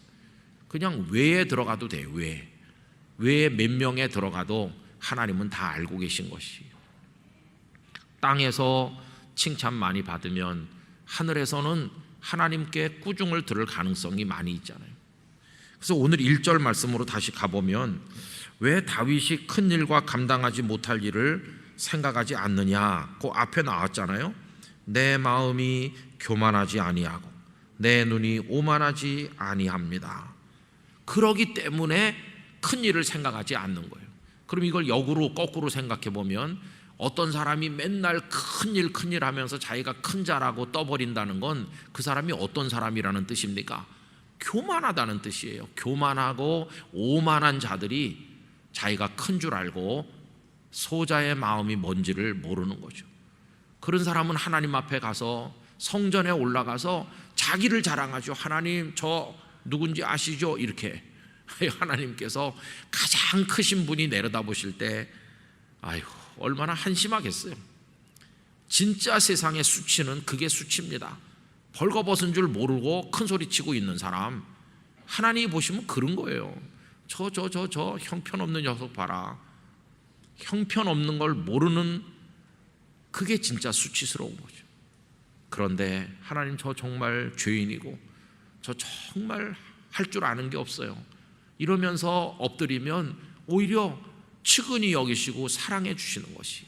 그냥 왜에 들어가도 돼요. 왜에 몇 명에 들어가도 하나님은 다 알고 계신 것이에요. 땅에서 칭찬 많이 받으면 하늘에서는 하나님께 꾸중을 들을 가능성이 많이 있잖아요. 그래서 오늘 1절 말씀으로 다시 가보면, 왜 다윗이 큰 일과 감당하지 못할 일을 생각하지 않느냐, 그 앞에 나왔잖아요. 내 마음이 교만하지 아니하고 내 눈이 오만하지 아니합니다. 그러기 때문에 큰 일을 생각하지 않는 거예요. 그럼 이걸 역으로 거꾸로 생각해 보면, 어떤 사람이 맨날 큰일 하면서 자기가 큰 자라고 떠버린다는 건 그 사람이 어떤 사람이라는 뜻입니까? 교만하다는 뜻이에요. 교만하고 오만한 자들이 자기가 큰 줄 알고 소자의 마음이 뭔지를 모르는 거죠. 그런 사람은 하나님 앞에 가서, 성전에 올라가서 자기를 자랑하죠. 하나님, 저 누군지 아시죠? 이렇게 하나님께서 가장 크신 분이 내려다보실 때 아이고, 얼마나 한심하겠어요. 진짜 세상의 수치는 그게 수치입니다. 벌거벗은 줄 모르고 큰 소리 치고 있는 사람, 하나님이 보시면 그런 거예요. 저 형편없는 녀석 봐라. 형편없는 걸 모르는, 그게 진짜 수치스러운 거죠. 그런데 하나님, 저 정말 죄인이고 저 정말 할 줄 아는 게 없어요, 이러면서 엎드리면 오히려 측은히 여기시고 사랑해 주시는 것이,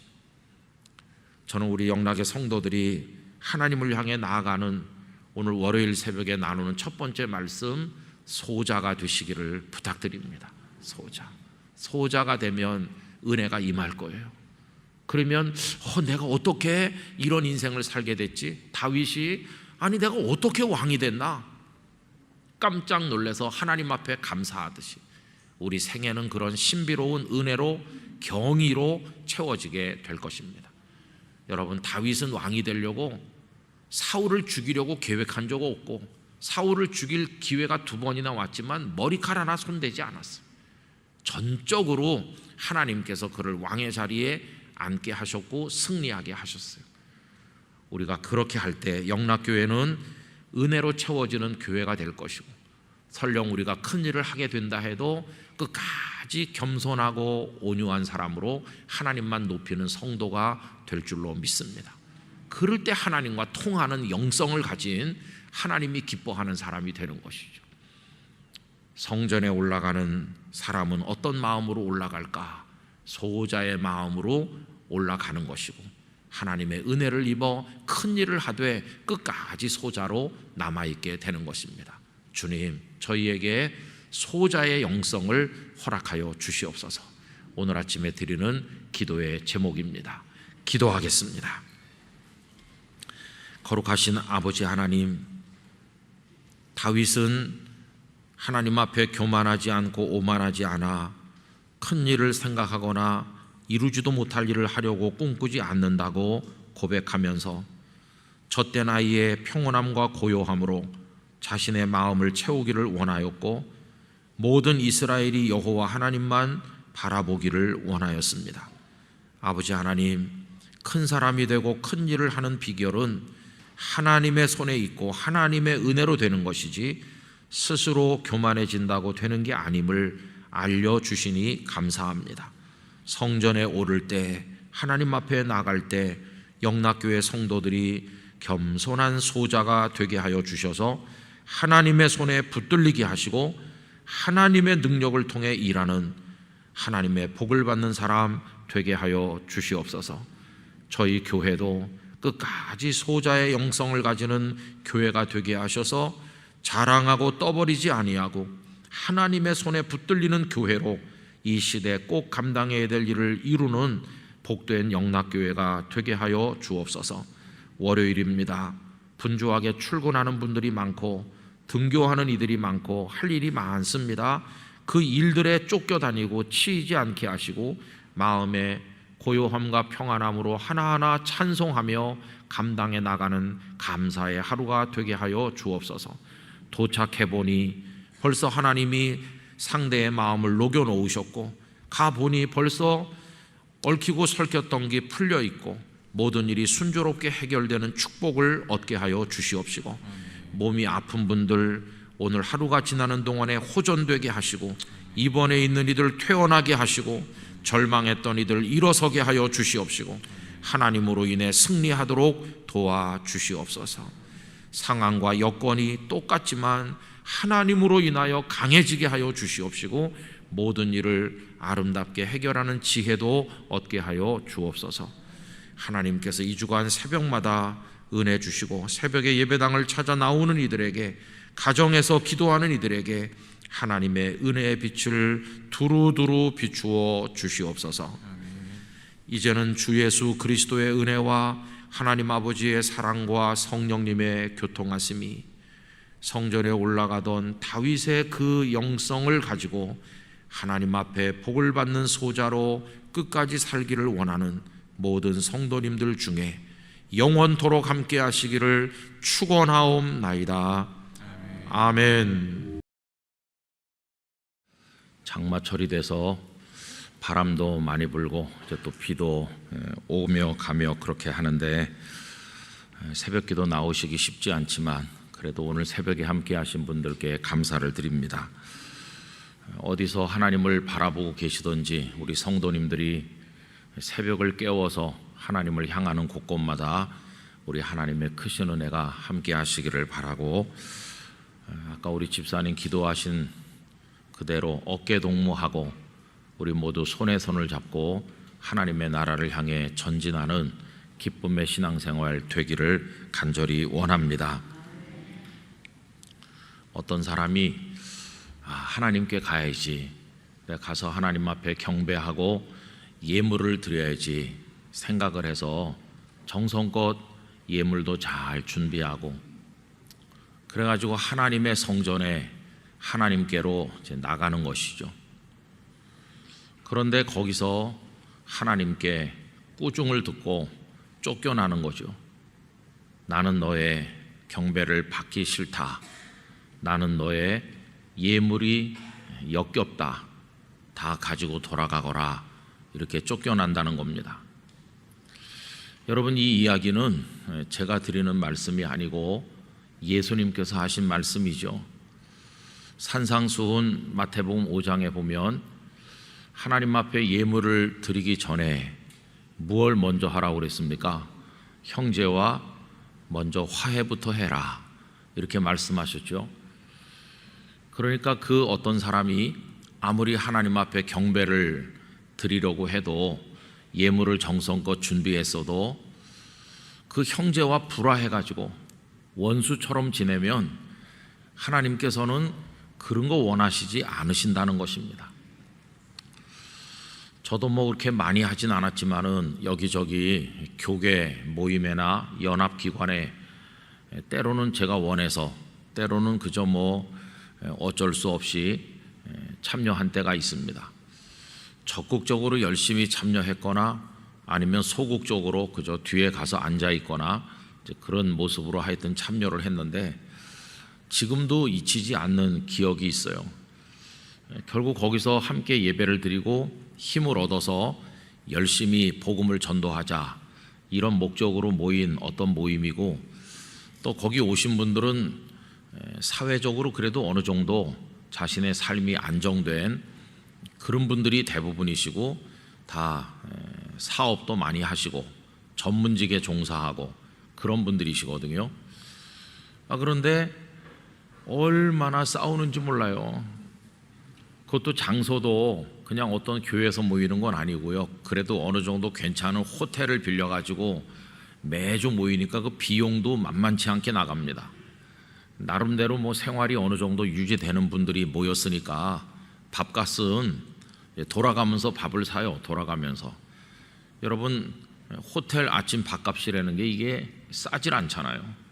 저는 우리 영락의 성도들이 하나님을 향해 나아가는 오늘 월요일 새벽에 나누는 첫 번째 말씀, 소자가 되시기를 부탁드립니다. 소자가 되면 은혜가 임할 거예요. 그러면 내가 어떻게 이런 인생을 살게 됐지? 다윗이, 아니 내가 어떻게 왕이 됐나? 깜짝 놀라서 하나님 앞에 감사하듯이 우리 생애는 그런 신비로운 은혜로, 경의로 채워지게 될 것입니다. 여러분, 다윗은 왕이 되려고 사울을 죽이려고 계획한 적 없고, 사울을 죽일 기회가 2번이나 왔지만 머리칼 하나 손대지 않았어요. 전적으로 하나님께서 그를 왕의 자리에 앉게 하셨고 승리하게 하셨어요. 우리가 그렇게 할 때 영락교회는 은혜로 채워지는 교회가 될 것이고, 설령 우리가 큰 일을 하게 된다 해도 끝까지 겸손하고 온유한 사람으로 하나님만 높이는 성도가 될 줄로 믿습니다. 그럴 때 하나님과 통하는 영성을 가진, 하나님이 기뻐하는 사람이 되는 것이죠. 성전에 올라가는 사람은 어떤 마음으로 올라갈까? 소자의 마음으로 올라가는 것이고, 하나님의 은혜를 입어 큰 일을 하되 끝까지 소자로 남아있게 되는 것입니다. 주님, 저희에게 소자의 영성을 허락하여 주시옵소서. 오늘 아침에 드리는 기도의 제목입니다. 기도하겠습니다. 거룩하신 아버지 하나님, 다윗은 하나님 앞에 교만하지 않고 오만하지 않아 큰 일을 생각하거나 이루지도 못할 일을 하려고 꿈꾸지 않는다고 고백하면서 젖된 아이의 평온함과 고요함으로 자신의 마음을 채우기를 원하였고, 모든 이스라엘이 여호와 하나님만 바라보기를 원하였습니다. 아버지 하나님, 큰 사람이 되고 큰 일을 하는 비결은 하나님의 손에 있고 하나님의 은혜로 되는 것이지 스스로 교만해진다고 되는 게 아님을 알려주시니 감사합니다. 성전에 오를 때, 하나님 앞에 나갈 때 영락교회 성도들이 겸손한 소자가 되게 하여 주셔서 하나님의 손에 붙들리게 하시고 하나님의 능력을 통해 일하는 하나님의 복을 받는 사람 되게 하여 주시옵소서. 저희 교회도 끝까지 소자의 영성을 가지는 교회가 되게 하셔서 자랑하고 떠버리지 아니하고 하나님의 손에 붙들리는 교회로 이 시대에 꼭 감당해야 될 일을 이루는 복된 영락교회가 되게 하여 주옵소서. 월요일입니다. 분주하게 출근하는 분들이 많고 등교하는 이들이 많고 할 일이 많습니다. 그 일들에 쫓겨다니고 치이지 않게 하시고 마음의 고요함과 평안함으로 하나하나 찬송하며 감당해 나가는 감사의 하루가 되게 하여 주옵소서. 도착해보니 벌써 하나님이 상대의 마음을 녹여놓으셨고, 가보니 벌써 얽히고 설켰던 게 풀려있고 모든 일이 순조롭게 해결되는 축복을 얻게 하여 주시옵시고, 몸이 아픈 분들 오늘 하루가 지나는 동안에 호전되게 하시고, 입원해 있는 이들 퇴원하게 하시고, 절망했던 이들 일어서게 하여 주시옵시고, 하나님으로 인해 승리하도록 도와주시옵소서. 상황과 여건이 똑같지만 하나님으로 인하여 강해지게 하여 주시옵시고, 모든 일을 아름답게 해결하는 지혜도 얻게 하여 주옵소서. 하나님께서 이 주간 새벽마다 은혜 주시고 새벽에 예배당을 찾아 나오는 이들에게, 가정에서 기도하는 이들에게 하나님의 은혜의 빛을 두루두루 비추어 주시옵소서. 이제는 주 예수 그리스도의 은혜와 하나님 아버지의 사랑과 성령님의 교통하심이 성전에 올라가던 다윗의 그 영성을 가지고 하나님 앞에 복을 받는 소자로 끝까지 살기를 원하는 모든 성도님들 중에 영원토록 함께 하시기를 축원하옵나이다. 아멘. 장마철이 돼서 바람도 많이 불고 이제 또 비도 오며 가며 그렇게 하는데, 새벽기도 나오시기 쉽지 않지만 그래도 오늘 새벽에 함께 하신 분들께 감사를 드립니다. 어디서 하나님을 바라보고 계시던지 우리 성도님들이 새벽을 깨워서 하나님을 향하는 곳곳마다 우리 하나님의 크신 은혜가 함께 하시기를 바라고, 아까 우리 집사님 기도하신 그대로 어깨 동무하고 우리 모두 손에 손을 잡고 하나님의 나라를 향해 전진하는 기쁨의 신앙생활 되기를 간절히 원합니다. 어떤 사람이 하나님께 가야지, 내가 가서 하나님 앞에 경배하고 예물을 드려야지 생각을 해서 정성껏 예물도 잘 준비하고 그래가지고 하나님의 성전에 하나님께로 이제 나가는 것이죠. 그런데 거기서 하나님께 꾸중을 듣고 쫓겨나는 거죠. 나는 너의 경배를 받기 싫다. 나는 너의 예물이 역겹다. 다 가지고 돌아가거라. 이렇게 쫓겨난다는 겁니다. 여러분, 이 이야기는 제가 드리는 말씀이 아니고 예수님께서 하신 말씀이죠. 산상수훈 마태복음 5장에 보면 하나님 앞에 예물을 드리기 전에 무엇을 먼저 하라고 그랬습니까? 형제와 먼저 화해부터 해라, 이렇게 말씀하셨죠. 그러니까 그 어떤 사람이 아무리 하나님 앞에 경배를 드리려고 해도 예물을 정성껏 준비했어도 그 형제와 불화해가지고 원수처럼 지내면 하나님께서는 그런 거 원하시지 않으신다는 것입니다. 저도 뭐 그렇게 많이 하진 않았지만은 여기저기 교계 모임이나 연합기관에 때로는 제가 원해서, 때로는 그저 뭐 어쩔 수 없이 참여한 때가 있습니다. 적극적으로 열심히 참여했거나 아니면 소극적으로 그저 뒤에 가서 앉아 있거나 그런 모습으로 하여튼 참여를 했는데, 지금도 잊히지 않는 기억이 있어요. 결국 거기서 함께 예배를 드리고 힘을 얻어서 열심히 복음을 전도하자, 이런 목적으로 모인 어떤 모임이고, 또 거기 오신 분들은 사회적으로 그래도 어느 정도 자신의 삶이 안정된 그런 분들이 대부분이시고, 다 사업도 많이 하시고 전문직에 종사하고 그런 분들이시거든요. 그런데 얼마나 싸우는지 몰라요. 그것도 장소도 그냥 어떤 교회에서 모이는 건 아니고요. 그래도 어느 정도 괜찮은 호텔을 빌려가지고 매주 모이니까 그 비용도 만만치 않게 나갑니다. 나름대로 뭐 생활이 어느 정도 유지되는 분들이 모였으니까 밥값은 돌아가면서 밥을 사요. 돌아가면서. 여러분, 호텔 아침 밥값이라는 게 이게 싸질 않잖아요.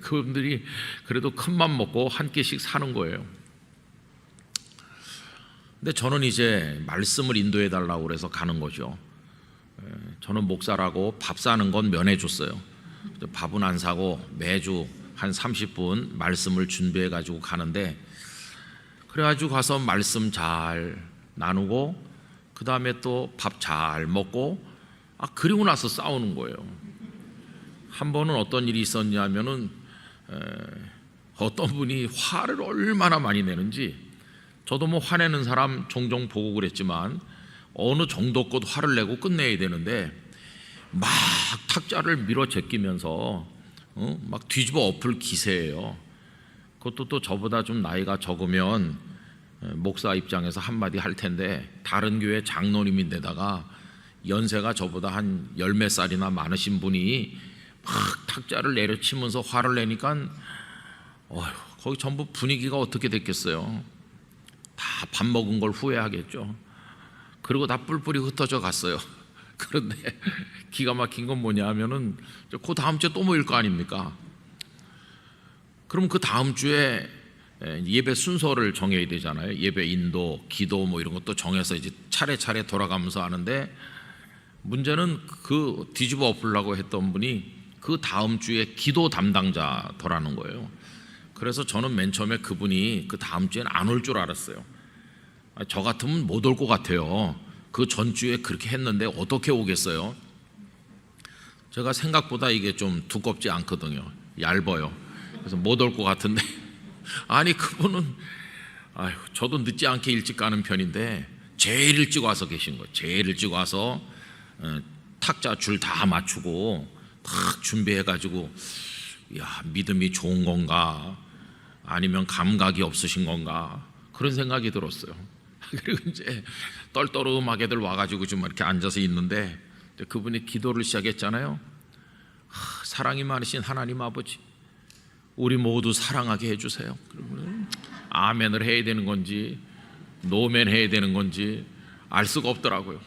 그분들이 그래도 큰맘 먹고 한 끼씩 사는 거예요. 근데 저는 이제 말씀을 인도해 달라고 그래서 가는 거죠. 저는 목사라고 밥 사는 건 면해줬어요. 밥은 안 사고 매주 한 30분 말씀을 준비해 가지고 가는데, 그래가지고 가서 말씀 잘 나누고 그 다음에 또 밥 잘 먹고, 그리고 나서 싸우는 거예요. 한 번은 어떤 일이 있었냐면은 어떤 분이 화를 얼마나 많이 내는지, 저도 뭐 화내는 사람 종종 보고 그랬지만 어느 정도껏 화를 내고 끝내야 되는데 막 탁자를 밀어 제끼면서 막 뒤집어 엎을 기세예요. 그것도 또 저보다 좀 나이가 적으면 목사 입장에서 한마디 할 텐데, 다른 교회 장로님인데다가 연세가 저보다 한 열 몇 살이나 많으신 분이 막 탁자를 내려치면서 화를 내니까 거기 전부 분위기가 어떻게 됐겠어요. 다 밥 먹은 걸 후회하겠죠. 그리고 다 뿔뿔이 흩어져 갔어요. 그런데 기가 막힌 건 뭐냐 하면은 그 다음 주에 또 모일 거 아닙니까? 그럼 그 다음 주에 예배 순서를 정해야 되잖아요. 예배 인도, 기도 뭐 이런 것도 정해서 이제 차례차례 돌아가면서 하는데, 문제는 그 뒤집어 엎으려고 했던 분이 그 다음 주에 기도 담당자더라는 거예요. 그래서 저는 맨 처음에 그분이 그 다음 주에는 안 올 줄 알았어요. 저 같으면 못 올 것 같아요. 그 전주에 그렇게 했는데 어떻게 오겠어요? 제가 생각보다 이게 좀 두껍지 않거든요. 얇아요. 그래서 못 올 것 같은데 아니 그분은 저도 늦지 않게 일찍 가는 편인데 제일 일찍 와서 계신 거예요. 제일 일찍 와서 탁자 줄 다 맞추고 탁 준비해가지고, 야, 믿음이 좋은 건가 아니면 감각이 없으신 건가 그런 생각이 들었어요. 그리고 이제 떨떠름하게들 와가지고 좀 이렇게 앉아서 있는데, 그분이 기도를 시작했잖아요. 사랑이 많으신 하나님 아버지, 우리 모두 사랑하게 해주세요. 그러면 아멘을 해야 되는 건지 노멘 해야 되는 건지 알 수가 없더라고요.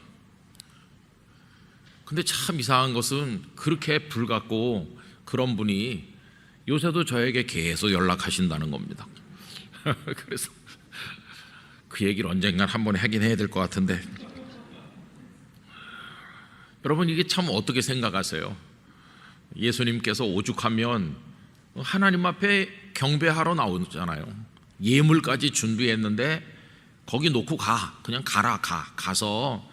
근데 참 이상한 것은 그렇게 불같고 그런 분이 요새도 저에게 계속 연락하신다는 겁니다. 그래서 그 얘기를 언젠간 한번 하긴 해야 될 것 같은데, 여러분 이게 참 어떻게 생각하세요? 예수님께서 오죽하면 하나님 앞에 경배하러 나오잖아요. 예물까지 준비했는데 거기 놓고 그냥 가서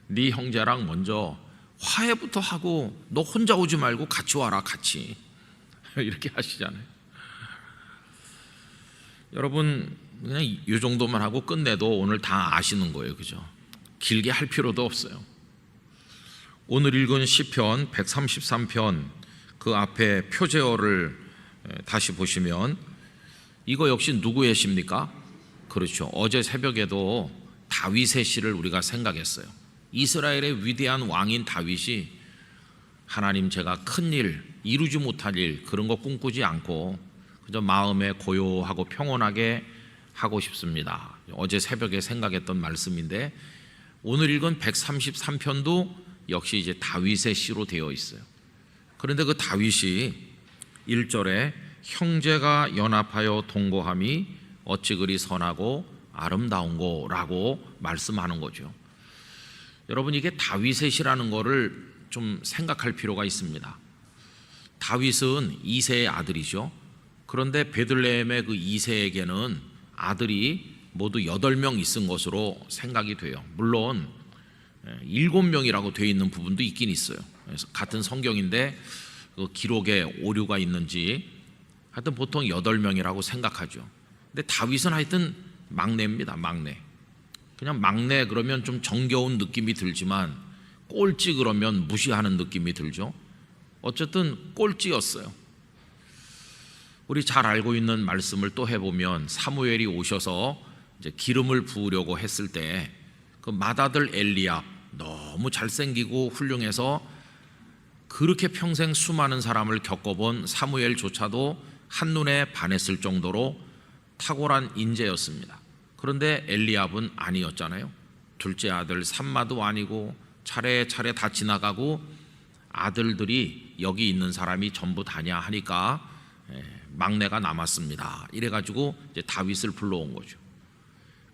네 형제랑 먼저 화해부터 하고 너 혼자 오지 말고 같이 와라, 같이. 이렇게 하시잖아요. 여러분 그냥 이 정도만 하고 끝내도 오늘 다 아시는 거예요. 그죠? 길게 할 필요도 없어요. 오늘 읽은 시편 133편 그 앞에 표제어를 다시 보시면 이거 역시 누구의 시입니까? 그렇죠. 어제 새벽에도 다윗의 시를 우리가 생각했어요. 이스라엘의 위대한 왕인 다윗이 하나님 제가 큰일, 이루지 못할 일 그런 거 꿈꾸지 않고 그저 마음에 고요하고 평온하게 하고 싶습니다. 어제 새벽에 생각했던 말씀인데 오늘 읽은 133편도 역시 이제 다윗의 시로 되어 있어요. 그런데 그 다윗이 1절에 형제가 연합하여 동거함이 어찌 그리 선하고 아름다운고라고 말씀하는 거죠. 여러분, 이게 다윗의 시라는 거를 좀 생각할 필요가 있습니다. 다윗은 이새의 아들이죠. 그런데 베들레헴의 그 이새에게는 아들이 모두 8명 있은 것으로 생각이 돼요. 물론 7명이라고 되어 있는 부분도 있긴 있어요. 그래서 같은 성경인데 그 기록에 오류가 있는지 하여튼 보통 8명이라고 생각하죠. 근데 다윗은 하여튼 막내입니다. 막내. 그냥 막내 그러면 좀 정겨운 느낌이 들지만 꼴찌 그러면 무시하는 느낌이 들죠. 어쨌든 꼴찌였어요. 우리 잘 알고 있는 말씀을 또 해보면 사무엘이 오셔서 이제 기름을 부으려고 했을 때 그 맏아들 엘리압, 너무 잘생기고 훌륭해서 그렇게 평생 수많은 사람을 겪어본 사무엘조차도 한눈에 반했을 정도로 탁월한 인재였습니다. 그런데 엘리압은 아니었잖아요. 둘째 아들 삼마도 아니고 차례차례 다 지나가고 아들들이 여기 있는 사람이 전부 다냐 하니까 막내가 남았습니다. 이래가지고 이제 다윗을 불러온 거죠.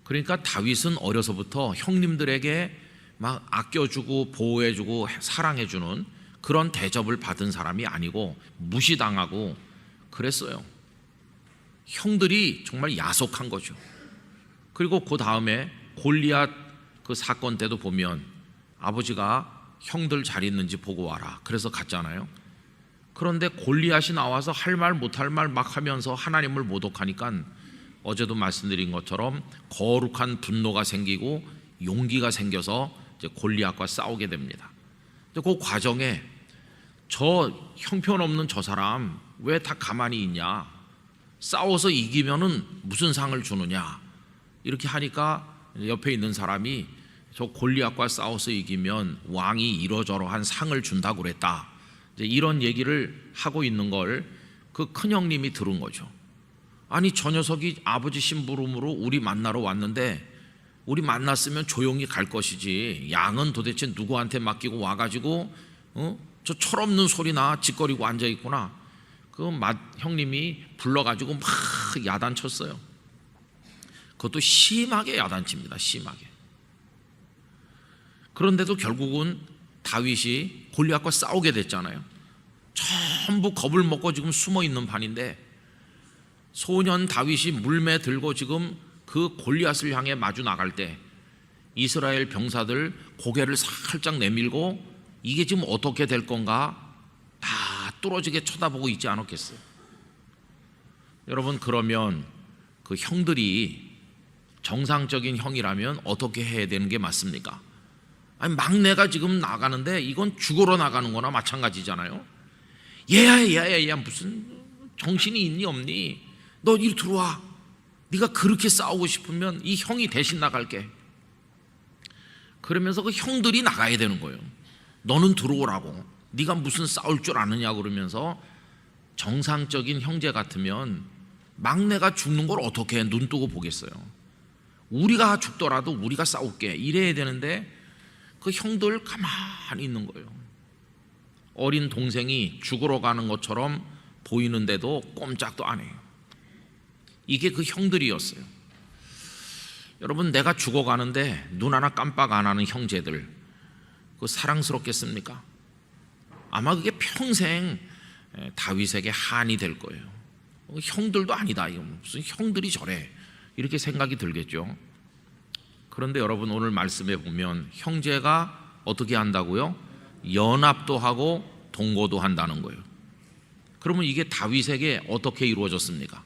그러니까 다윗은 어려서부터 형님들에게 막 아껴주고 보호해주고 사랑해주는 그런 대접을 받은 사람이 아니고 무시당하고 그랬어요. 형들이 정말 야속한 거죠. 그리고 그 다음에 골리앗 그 사건 때도 보면 아버지가 형들 잘 있는지 보고 와라 그래서 갔잖아요. 그런데 골리앗이 나와서 할 말 못할 말 막 하면서 하나님을 모독하니까 어제도 말씀드린 것처럼 거룩한 분노가 생기고 용기가 생겨서 이제 골리앗과 싸우게 됩니다. 그 과정에 저 형편없는 저 사람 왜 다 가만히 있냐, 싸워서 이기면은 무슨 상을 주느냐 이렇게 하니까 옆에 있는 사람이 저 골리앗과 싸워서 이기면 왕이 이러저러한 상을 준다고 그랬다, 이제 이런 얘기를 하고 있는 걸 그 큰형님이 들은 거죠. 아니 저 녀석이 아버지 심부름으로 우리 만나러 왔는데 우리 만났으면 조용히 갈 것이지 양은 도대체 누구한테 맡기고 와가지고 저 철없는 소리나 짓거리고 앉아있구나. 그 형님이 불러가지고 막 야단쳤어요. 그것도 심하게 야단칩니다. 심하게. 그런데도 결국은 다윗이 골리앗과 싸우게 됐잖아요. 전부 겁을 먹고 지금 숨어있는 판인데 소년 다윗이 물매 들고 지금 그 골리앗을 향해 마주 나갈 때 이스라엘 병사들 고개를 살짝 내밀고 이게 지금 어떻게 될 건가 다 뚫어지게 쳐다보고 있지 않았겠어요? 여러분, 그러면 그 형들이 정상적인 형이라면 어떻게 해야 되는 게 맞습니까? 아니 막내가 지금 나가는데 이건 죽으러 나가는 거나 마찬가지잖아요. 얘야 무슨 정신이 있니 없니? 너 이리 들어와. 네가 그렇게 싸우고 싶으면 이 형이 대신 나갈게. 그러면서 그 형들이 나가야 되는 거예요. 너는 들어오라고. 네가 무슨 싸울 줄 아느냐 그러면서 정상적인 형제 같으면 막내가 죽는 걸 어떻게 눈 뜨고 보겠어요. 우리가 죽더라도 우리가 싸울게 이래야 되는데 그 형들 가만히 있는 거예요. 어린 동생이 죽으러 가는 것처럼 보이는데도 꼼짝도 안 해요. 이게 그 형들이었어요. 여러분, 내가 죽어가는데 눈 하나 깜빡 안 하는 형제들, 그 사랑스럽겠습니까? 아마 그게 평생 다윗에게 한이 될 거예요. 형들도 아니다, 이거 무슨 형들이 저래, 이렇게 생각이 들겠죠. 그런데 여러분, 오늘 말씀에 보면 형제가 어떻게 한다고요? 연합도 하고 동거도 한다는 거예요. 그러면 이게 다윗에게 어떻게 이루어졌습니까?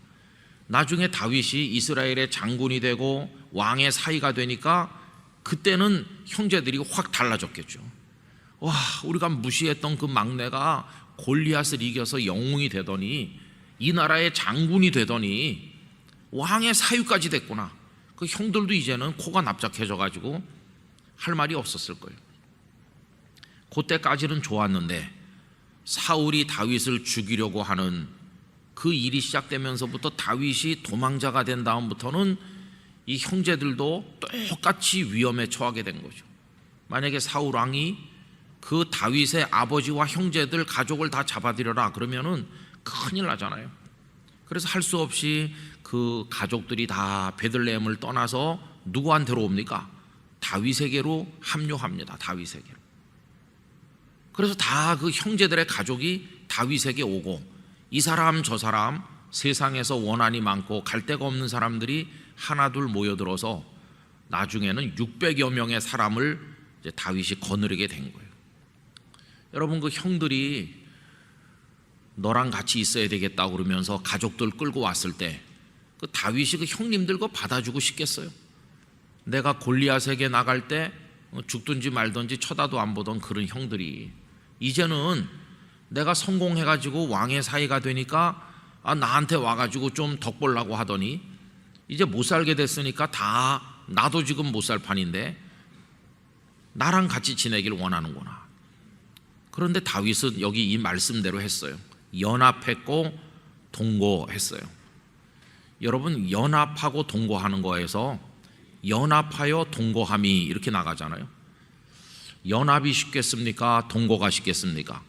나중에 다윗이 이스라엘의 장군이 되고 왕의 사이가 되니까 그때는 형제들이 확 달라졌겠죠. 와, 우리가 무시했던 그 막내가 골리앗을 이겨서 영웅이 되더니 이 나라의 장군이 되더니 왕의 사위까지 됐구나. 그 형들도 이제는 코가 납작해져 가지고 할 말이 없었을 거예요. 그때까지는 좋았는데 사울이 다윗을 죽이려고 하는 그 일이 시작되면서부터 다윗이 도망자가 된 다음부터는 이 형제들도 똑같이 위험에 처하게 된 거죠. 만약에 사울 왕이 그 다윗의 아버지와 형제들 가족을 다 잡아들여라 그러면은 큰일 나잖아요. 그래서 할 수 없이 그 가족들이 다 베들레헴을 떠나서 누구한테로 옵니까? 다윗에게로 합류합니다. 다윗에게로. 그래서 다 그 형제들의 가족이 다윗에게 오고, 이 사람 저 사람 세상에서 원한이 많고 갈 데가 없는 사람들이 하나둘 모여들어서 나중에는 600여 명의 사람을 이제 다윗이 거느리게 된 거예요. 여러분, 그 형들이 너랑 같이 있어야 되겠다고 그러면서 가족들 끌고 왔을 때 그 다윗이 그 형님들 거 받아주고 싶겠어요? 내가 골리앗에게 나갈 때 죽든지 말든지 쳐다도 안 보던 그런 형들이 이제는 내가 성공해가지고 왕의 사이가 되니까 나한테 와가지고 좀 덕보려고 하더니 이제 못 살게 됐으니까 다 나도 지금 못 살 판인데 나랑 같이 지내길 원하는구나. 그런데 다윗은 여기 이 말씀대로 했어요. 연합했고 동거했어요. 여러분, 연합하고 동거하는 거에서 연합하여 동거함이 이렇게 나가잖아요. 연합이 쉽겠습니까? 동거가 쉽겠습니까?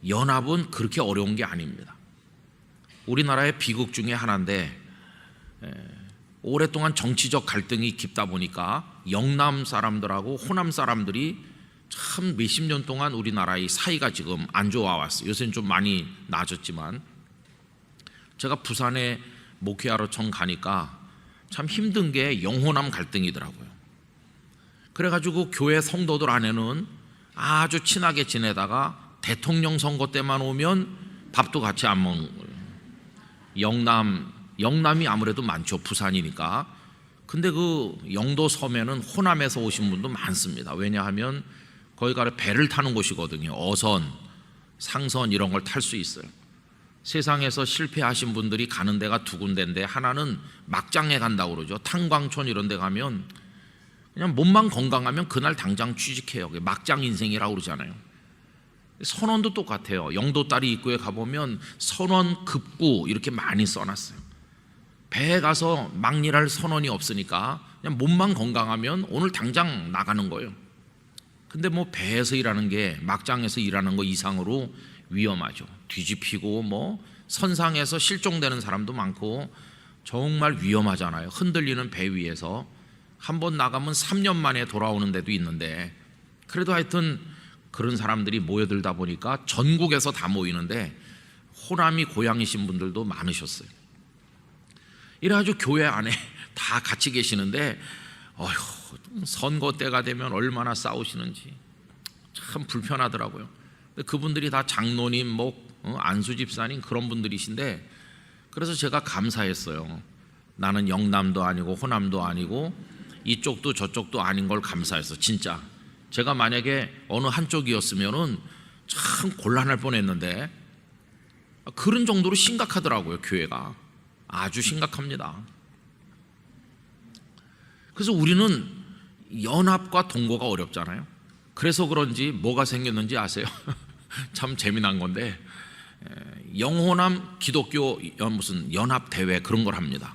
연합은 그렇게 어려운 게 아닙니다. 우리나라의 비극 중에 하나인데 오랫동안 정치적 갈등이 깊다 보니까 영남 사람들하고 호남 사람들이 참 몇십 년 동안 우리나라의 사이가 지금 안 좋아왔어요. 요새는 좀 많이 나아졌지만, 제가 부산에 목회하러 청 가니까 참 힘든 게 영호남 갈등이더라고요. 그래가지고 교회 성도들 안에는 아주 친하게 지내다가 대통령 선거 때만 오면 밥도 같이 안 먹는 거예요. 영남이 아무래도 많죠, 부산이니까. 근데 그 영도 섬에는 호남에서 오신 분도 많습니다. 왜냐하면 거기가 배를 타는 곳이거든요. 어선, 상선 이런 걸 탈 수 있어요. 세상에서 실패하신 분들이 가는 데가 두 군데인데, 하나는 막장에 간다고 그러죠. 탄광촌 이런 데 가면 그냥 몸만 건강하면 그날 당장 취직해요. 막장 인생이라고 그러잖아요. 선원도 똑같아요. 영도 딸이 입구에 가보면 선원 급구 이렇게 많이 써놨어요. 배에 가서 막일할 선원이 없으니까 그냥 몸만 건강하면 오늘 당장 나가는 거예요. 근데 뭐 배에서 일하는 게 막장에서 일하는 거 이상으로 위험하죠. 뒤집히고 뭐 선상에서 실종되는 사람도 많고 정말 위험하잖아요. 흔들리는 배 위에서 한 번 나가면 3년 만에 돌아오는 데도 있는데, 그래도 하여튼 그런 사람들이 모여들다 보니까 전국에서 다 모이는데 호남이 고향이신 분들도 많으셨어요. 이래가지고 교회 안에 다 같이 계시는데 선거 때가 되면 얼마나 싸우시는지 참 불편하더라고요. 그분들이 다 장로님, 안수 집사님 그런 분들이신데, 그래서 제가 감사했어요. 나는 영남도 아니고 호남도 아니고 이쪽도 저쪽도 아닌 걸 감사했어. 진짜 제가 만약에 어느 한쪽이었으면은 참 곤란할 뻔했는데, 그런 정도로 심각하더라고요. 교회가 아주 심각합니다. 그래서 우리는 연합과 동거가 어렵잖아요. 그래서 그런지 뭐가 생겼는지 아세요? 참 재미난 건데, 영호남 기독교 무슨 연합 대회 그런 걸 합니다.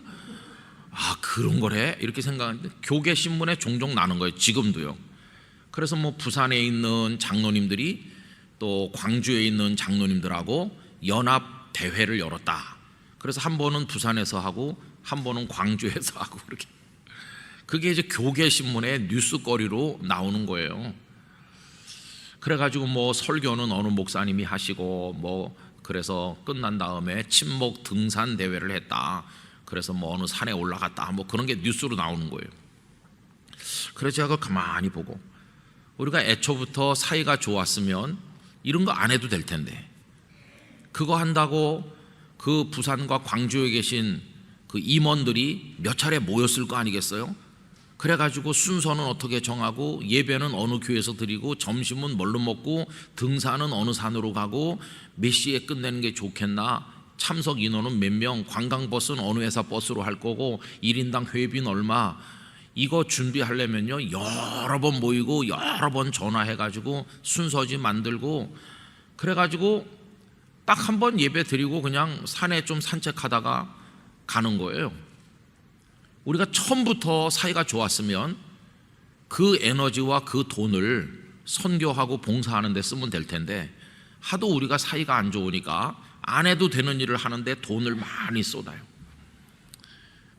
그런 걸 해? 이렇게 생각하는데 교계 신문에 종종 나는 거예요. 지금도요. 그래서 뭐 부산에 있는 장로님들이 또 광주에 있는 장로님들하고 연합 대회를 열었다. 그래서 한 번은 부산에서 하고 한 번은 광주에서 하고, 그렇게 그게 이제 교계 신문에 뉴스거리로 나오는 거예요. 그래가지고 뭐 설교는 어느 목사님이 하시고 뭐 그래서 끝난 다음에 친목 등산 대회를 했다. 그래서 뭐 어느 산에 올라갔다. 뭐 그런 게 뉴스로 나오는 거예요. 그래서 제가 가만히 보고, 우리가 애초부터 사이가 좋았으면 이런 거 안 해도 될 텐데, 그거 한다고 그 부산과 광주에 계신 그 임원들이 몇 차례 모였을 거 아니겠어요? 그래가지고 순서는 어떻게 정하고, 예배는 어느 교회에서 드리고, 점심은 뭘로 먹고, 등산은 어느 산으로 가고, 몇 시에 끝내는 게 좋겠나, 참석 인원은 몇 명, 관광버스는 어느 회사 버스로 할 거고, 1인당 회비는 얼마, 이거 준비하려면요 여러 번 모이고 여러 번 전화해가지고 순서지 만들고, 그래가지고 딱 한 번 예배 드리고 그냥 산에 좀 산책하다가 가는 거예요. 우리가 처음부터 사이가 좋았으면 그 에너지와 그 돈을 선교하고 봉사하는 데 쓰면 될 텐데, 하도 우리가 사이가 안 좋으니까 안 해도 되는 일을 하는데 돈을 많이 쏟아요.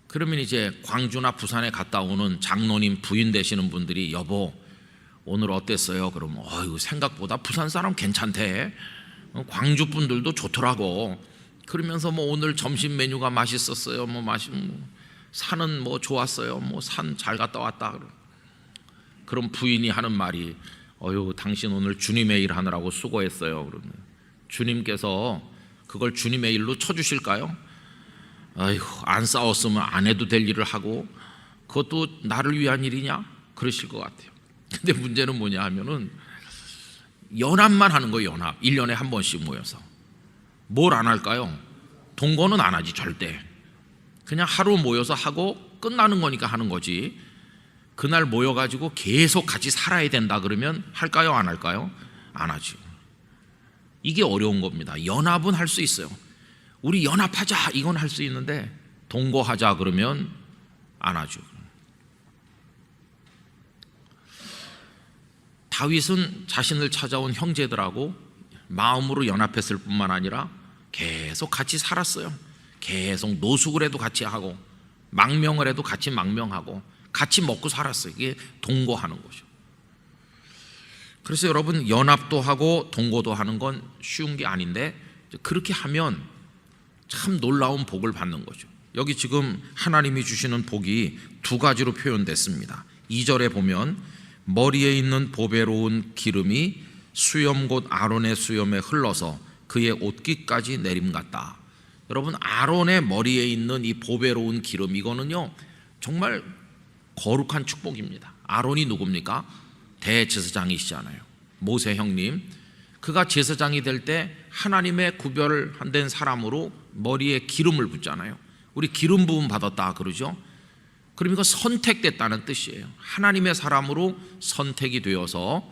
그러면 이제 광주나 부산에 갔다 오는 장로님 부인 되시는 분들이 여보 오늘 어땠어요? 그러면 생각보다 부산 사람 괜찮대, 광주 분들도 좋더라고, 그러면서 뭐 오늘 점심 메뉴가 맛있었어요, 산은 뭐 좋았어요, 뭐 산 잘 갔다 왔다. 그럼 부인이 하는 말이 당신 오늘 주님의 일 하느라고 수고했어요. 그러면 주님께서 그걸 주님의 일로 쳐주실까요? 아이고, 안 싸웠으면 안 해도 될 일을 하고 그것도 나를 위한 일이냐? 그러실 것 같아요. 근데 문제는 뭐냐 하면은 연합만 하는 거예요. 연합. 1년에 한 번씩 모여서 뭘 안 할까요? 동거는 안 하지 절대. 그냥 하루 모여서 하고 끝나는 거니까 하는 거지. 그날 모여가지고 계속 같이 살아야 된다 그러면 할까요? 안 할까요? 안 하죠. 이게 어려운 겁니다. 연합은 할 수 있어요. 우리 연합하자 이건 할 수 있는데 동거하자 그러면 안 하죠. 다윗은 자신을 찾아온 형제들하고 마음으로 연합했을 뿐만 아니라 계속 같이 살았어요. 계속 노숙을 해도 같이 하고 망명을 해도 같이 망명하고 같이 먹고 살았어요. 이게 동거하는 거죠. 그래서 여러분, 연합도 하고 동거도 하는 건 쉬운 게 아닌데 그렇게 하면 참 놀라운 복을 받는 거죠. 여기 지금 하나님이 주시는 복이 두 가지로 표현됐습니다. 2절에 보면 머리에 있는 보배로운 기름이 수염 곧 아론의 수염에 흘러서 그의 옷깃까지 내림 같다. 여러분, 아론의 머리에 있는 이 보배로운 기름, 이거는요 정말 거룩한 축복입니다. 아론이 누굽니까? 대제사장이시잖아요. 모세 형님. 그가 제사장이 될 때 하나님의 구별된 사람으로 머리에 기름을 붓잖아요. 우리 기름 부음 받았다 그러죠. 그러니까 선택됐다는 뜻이에요. 하나님의 사람으로 선택이 되어서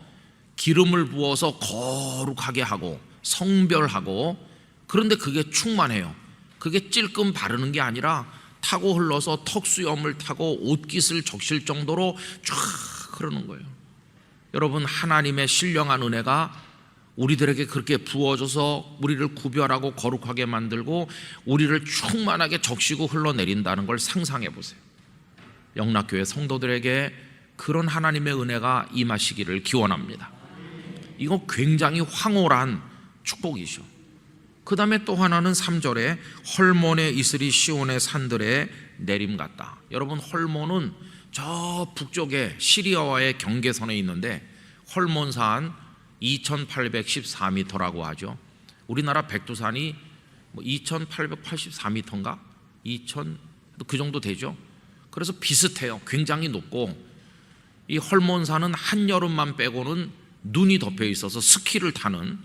기름을 부어서 거룩하게 하고 성별하고, 그런데 그게 충만해요. 그게 찔끔 바르는 게 아니라 타고 흘러서 턱수염을 타고 옷깃을 적실 정도로 쫙 흐르는 거예요. 여러분, 하나님의 신령한 은혜가 우리들에게 그렇게 부어져서 우리를 구별하고 거룩하게 만들고 우리를 충만하게 적시고 흘러내린다는 걸 상상해 보세요. 영락교회 성도들에게 그런 하나님의 은혜가 임하시기를 기원합니다. 이거 굉장히 황홀한 축복이죠. 그 다음에 또 하나는 3절에 헐몬의 이슬이 시온의 산들에 내림 같다. 여러분, 헐몬은 저 북쪽에 시리아와의 경계선에 있는데 헐몬산 2814m라고 하죠. 우리나라 백두산이 2884m인가? 2000, 그 정도 되죠. 그래서 비슷해요. 굉장히 높고, 이 헐몬산은 한여름만 빼고는 눈이 덮여 있어서 스키를 타는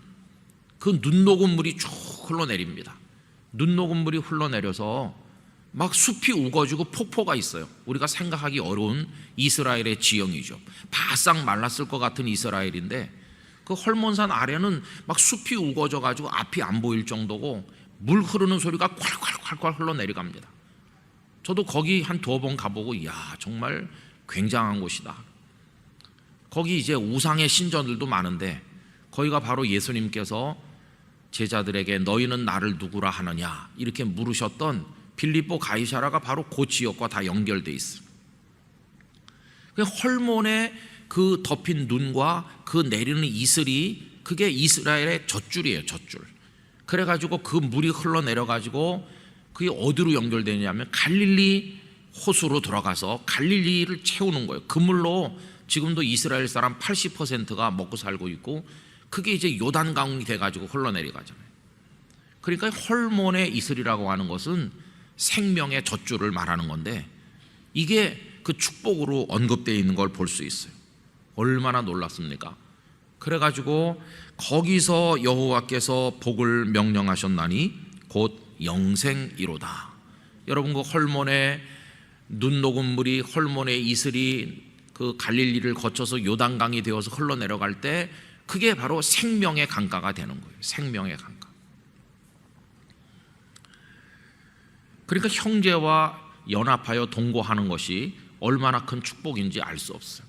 그 눈 녹은 물이 쭉 흘러내립니다. 눈 녹은 물이 흘러내려서 막 숲이 우거지고 폭포가 있어요. 우리가 생각하기 어려운 이스라엘의 지형이죠. 바싹 말랐을 것 같은 이스라엘인데 그 헐몬산 아래는 막 숲이 우거져 가지고 앞이 안 보일 정도고 물 흐르는 소리가 콸콸콸콸 흘러내려갑니다. 저도 거기 한 두어 번 가보고 이야, 정말 굉장한 곳이다. 거기 이제 우상의 신전들도 많은데 거기가 바로 예수님께서 제자들에게 너희는 나를 누구라 하느냐 이렇게 물으셨던 빌립보 가이사라가 바로 그 지역과 다 연결돼 있어요. 헐몬의 그 덮인 눈과 그 내리는 이슬이 그게 이스라엘의 젖줄이에요. 젖줄. 그래가지고 그 물이 흘러내려가지고 그게 어디로 연결되냐면 갈릴리 호수로 들어가서 갈릴리를 채우는 거예요. 그 물로 지금도 이스라엘 사람 80%가 먹고 살고 있고 그게 이제 요단강이 돼가지고 흘러내려가잖아요. 그러니까 헐몬의 이슬이라고 하는 것은 생명의 젖줄을 말하는 건데 이게 그 축복으로 언급되어 있는 걸 볼 수 있어요. 얼마나 놀랍습니까? 그래가지고 거기서 여호와께서 복을 명령하셨나니 곧 영생이로다. 여러분, 그 헐몬의 눈 녹은 물이 헐몬의 이슬이 그 갈릴리를 거쳐서 요단강이 되어서 흘러내려갈 때 그게 바로 생명의 강가가 되는 거예요. 생명의 강가. 그러니까 형제와 연합하여 동거하는 것이 얼마나 큰 축복인지 알 수 없어요.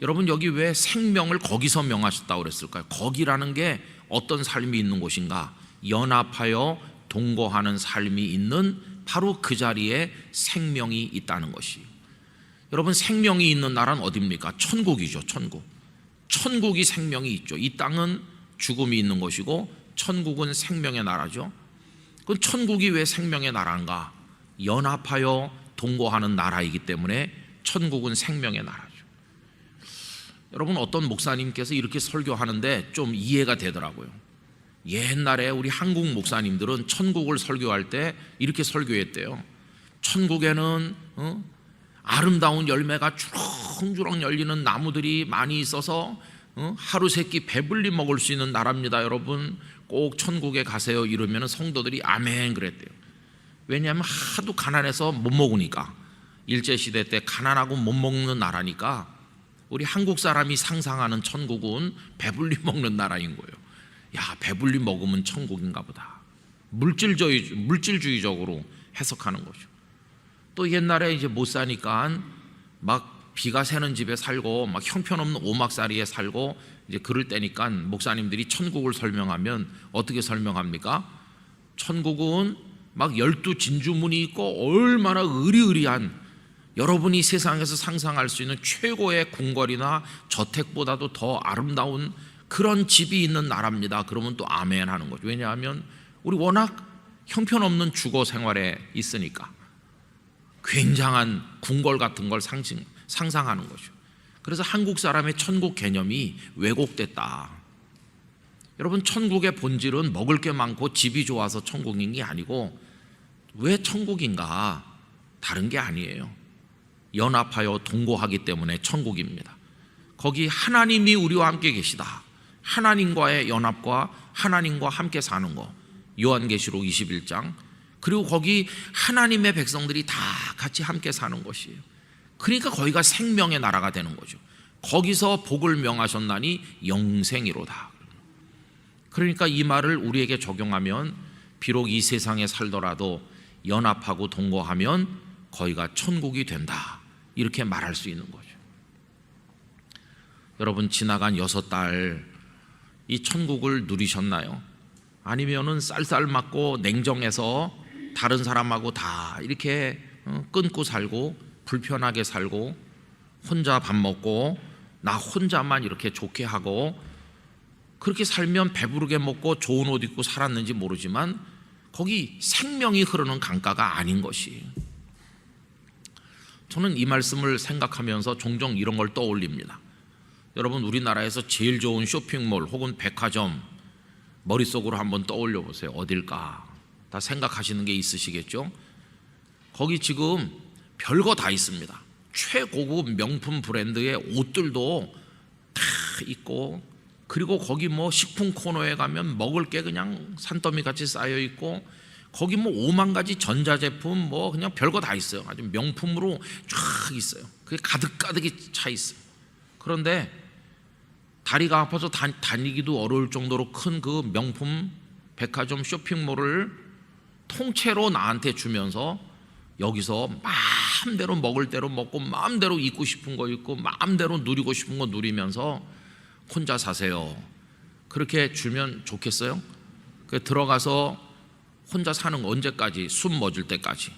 여러분, 여기 왜 생명을 거기서 명하셨다고 그랬을까요? 거기라는 게 어떤 삶이 있는 곳인가? 연합하여 동거하는 삶이 있는 바로 그 자리에 생명이 있다는 것이. 여러분, 생명이 있는 나라는 어디입니까? 천국이죠. 천국. 천국이 생명이 있죠. 이 땅은 죽음이 있는 것이고 천국은 생명의 나라죠. 그럼 천국이 왜 생명의 나라인가? 연합하여 동거하는 나라이기 때문에 천국은 생명의 나라죠. 여러분, 어떤 목사님께서 이렇게 설교하는데 좀 이해가 되더라고요. 옛날에 우리 한국 목사님들은 천국을 설교할 때 이렇게 설교했대요. 천국에는 아름다운 열매가 주렁주렁 열리는 나무들이 많이 있어서 하루 세끼 배불리 먹을 수 있는 나라입니다. 여러분, 꼭 천국에 가세요. 이러면 성도들이 아멘 그랬대요. 왜냐하면 하도 가난해서 못 먹으니까. 일제시대 때 가난하고 못 먹는 나라니까 우리 한국 사람이 상상하는 천국은 배불리 먹는 나라인 거예요. 야, 배불리 먹으면 천국인가 보다. 물질주의적으로 해석하는 거죠. 또 옛날에 이제 못 사니까 막 비가 새는 집에 살고 막 형편없는 오막살이에 살고 이제 그럴 때니까 목사님들이 천국을 설명하면 어떻게 설명합니까? 천국은 막 12진주문이 있고 얼마나 으리으리한, 여러분이 세상에서 상상할 수 있는 최고의 궁궐이나 저택보다도 더 아름다운 그런 집이 있는 나라입니다. 그러면 또 아멘 하는 거죠. 왜냐하면 우리 워낙 형편없는 주거 생활에 있으니까 굉장한 궁궐 같은 걸 상상하는 거죠. 그래서 한국 사람의 천국 개념이 왜곡됐다. 여러분, 천국의 본질은 먹을 게 많고 집이 좋아서 천국인 게 아니고, 왜 천국인가? 다른 게 아니에요. 연합하여 동거하기 때문에 천국입니다. 거기 하나님이 우리와 함께 계시다. 하나님과의 연합과 하나님과 함께 사는 거, 요한계시록 21장. 그리고 거기 하나님의 백성들이 다 같이 함께 사는 것이에요. 그러니까 거기가 생명의 나라가 되는 거죠. 거기서 복을 명하셨나니 영생이로다. 그러니까 이 말을 우리에게 적용하면 비록 이 세상에 살더라도 연합하고 동거하면 거기가 천국이 된다, 이렇게 말할 수 있는 거죠. 여러분, 지나간 6달 이 천국을 누리셨나요? 아니면은 쌀쌀맞고 냉정해서 다른 사람하고 다 이렇게 끊고 살고 불편하게 살고 혼자 밥 먹고 나 혼자만 이렇게 좋게 하고 그렇게 살면 배부르게 먹고 좋은 옷 입고 살았는지 모르지만 거기 생명이 흐르는 강가가 아닌 것이에요. 저는 이 말씀을 생각하면서 종종 이런 걸 떠올립니다. 여러분, 우리나라에서 제일 좋은 쇼핑몰 혹은 백화점 머릿속으로 한번 떠올려 보세요. 어딜까? 다 생각하시는 게 있으시겠죠? 거기 지금 별거 다 있습니다. 최고급 명품 브랜드의 옷들도 다 있고, 그리고 거기 뭐 식품 코너에 가면 먹을 게 그냥 산더미 같이 쌓여 있고, 거기 뭐 5만 가지 전자제품 뭐 그냥 별거 다 있어요. 아주 명품으로 쫙 있어요. 그게 가득가득이 차 있어요. 그런데 다리가 아파서 다니기도 어려울 정도로 큰 그 명품 백화점 쇼핑몰을 통째로 나한테 주면서 여기서 마음대로 먹을 대로 먹고 마음대로 입고 싶은 거 입고 마음대로 누리고 싶은 거 누리면서 혼자 사세요. 그렇게 주면 좋겠어요? 들어가서 혼자 사는 거 언제까지? 숨 멎을 때까지.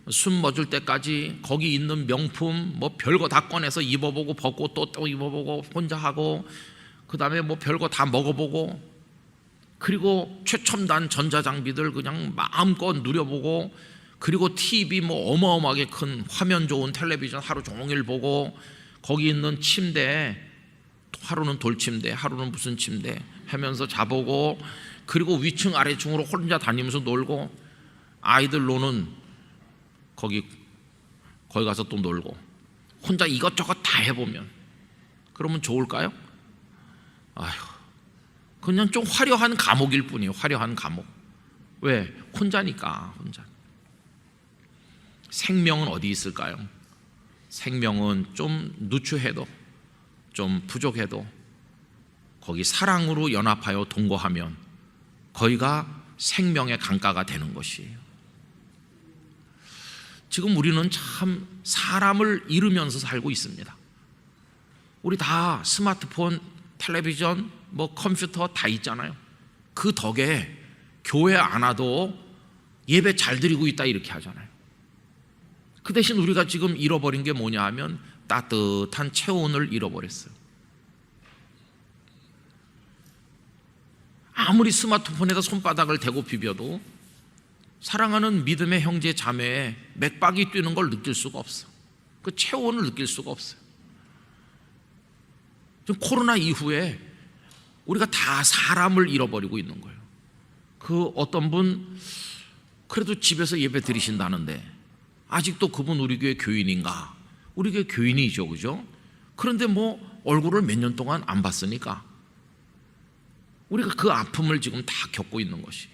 숨 멎을 때까지 거기 있는 명품 뭐 별거 다 꺼내서 입어보고 벗고 또 입어보고 혼자 하고, 그 다음에 뭐 별거 다 먹어보고, 그리고 최첨단 전자장비들 그냥 마음껏 누려보고, 그리고 TV 뭐 어마어마하게 큰 화면 좋은 텔레비전 하루 종일 보고, 거기 있는 침대 하루는 돌침대 하루는 무슨 침대 하면서 자보고, 그리고 위층 아래층으로 혼자 다니면서 놀고, 아이들 노는 거기 가서 또 놀고, 혼자 이것저것 다 해보면 그러면 좋을까요? 아휴, 그냥 좀 화려한 감옥일 뿐이에요. 화려한 감옥. 왜? 혼자니까. 혼자. 생명은 어디 있을까요? 생명은 좀 누추해도 좀 부족해도 거기 사랑으로 연합하여 동거하면 거기가 생명의 강가가 되는 것이에요. 지금 우리는 참 사람을 잃으면서 살고 있습니다. 우리 다 스마트폰, 텔레비전, 컴퓨터 다 있잖아요. 그 덕에 교회 안 와도 예배 잘 드리고 있다 이렇게 하잖아요. 그 대신 우리가 지금 잃어버린 게 뭐냐 하면 따뜻한 체온을 잃어버렸어요. 아무리 스마트폰에다 손바닥을 대고 비벼도 사랑하는 믿음의 형제 자매의 맥박이 뛰는 걸 느낄 수가 없어. 그 체온을 느낄 수가 없어요. 지금 코로나 이후에 우리가 다 사람을 잃어버리고 있는 거예요. 그 어떤 분 그래도 집에서 예배 드리신다는데 아직도 그분 우리 교회 교인인가? 우리 교회 교인이죠, 그죠? 그런데 얼굴을 몇 년 동안 안 봤으니까 우리가 그 아픔을 지금 다 겪고 있는 것이,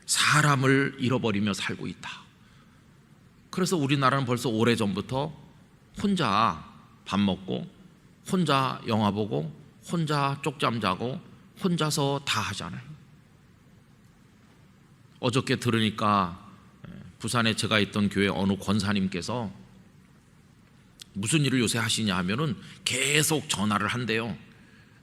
사람을 잃어버리며 살고 있다. 그래서 우리나라는 벌써 오래전부터 혼자 밥 먹고 혼자 영화 보고 혼자 쪽잠 자고 혼자서 다 하잖아요. 어저께 들으니까 부산에 제가 있던 교회 어느 권사님께서 무슨 일을 요새 하시냐 하면은 계속 전화를 한대요.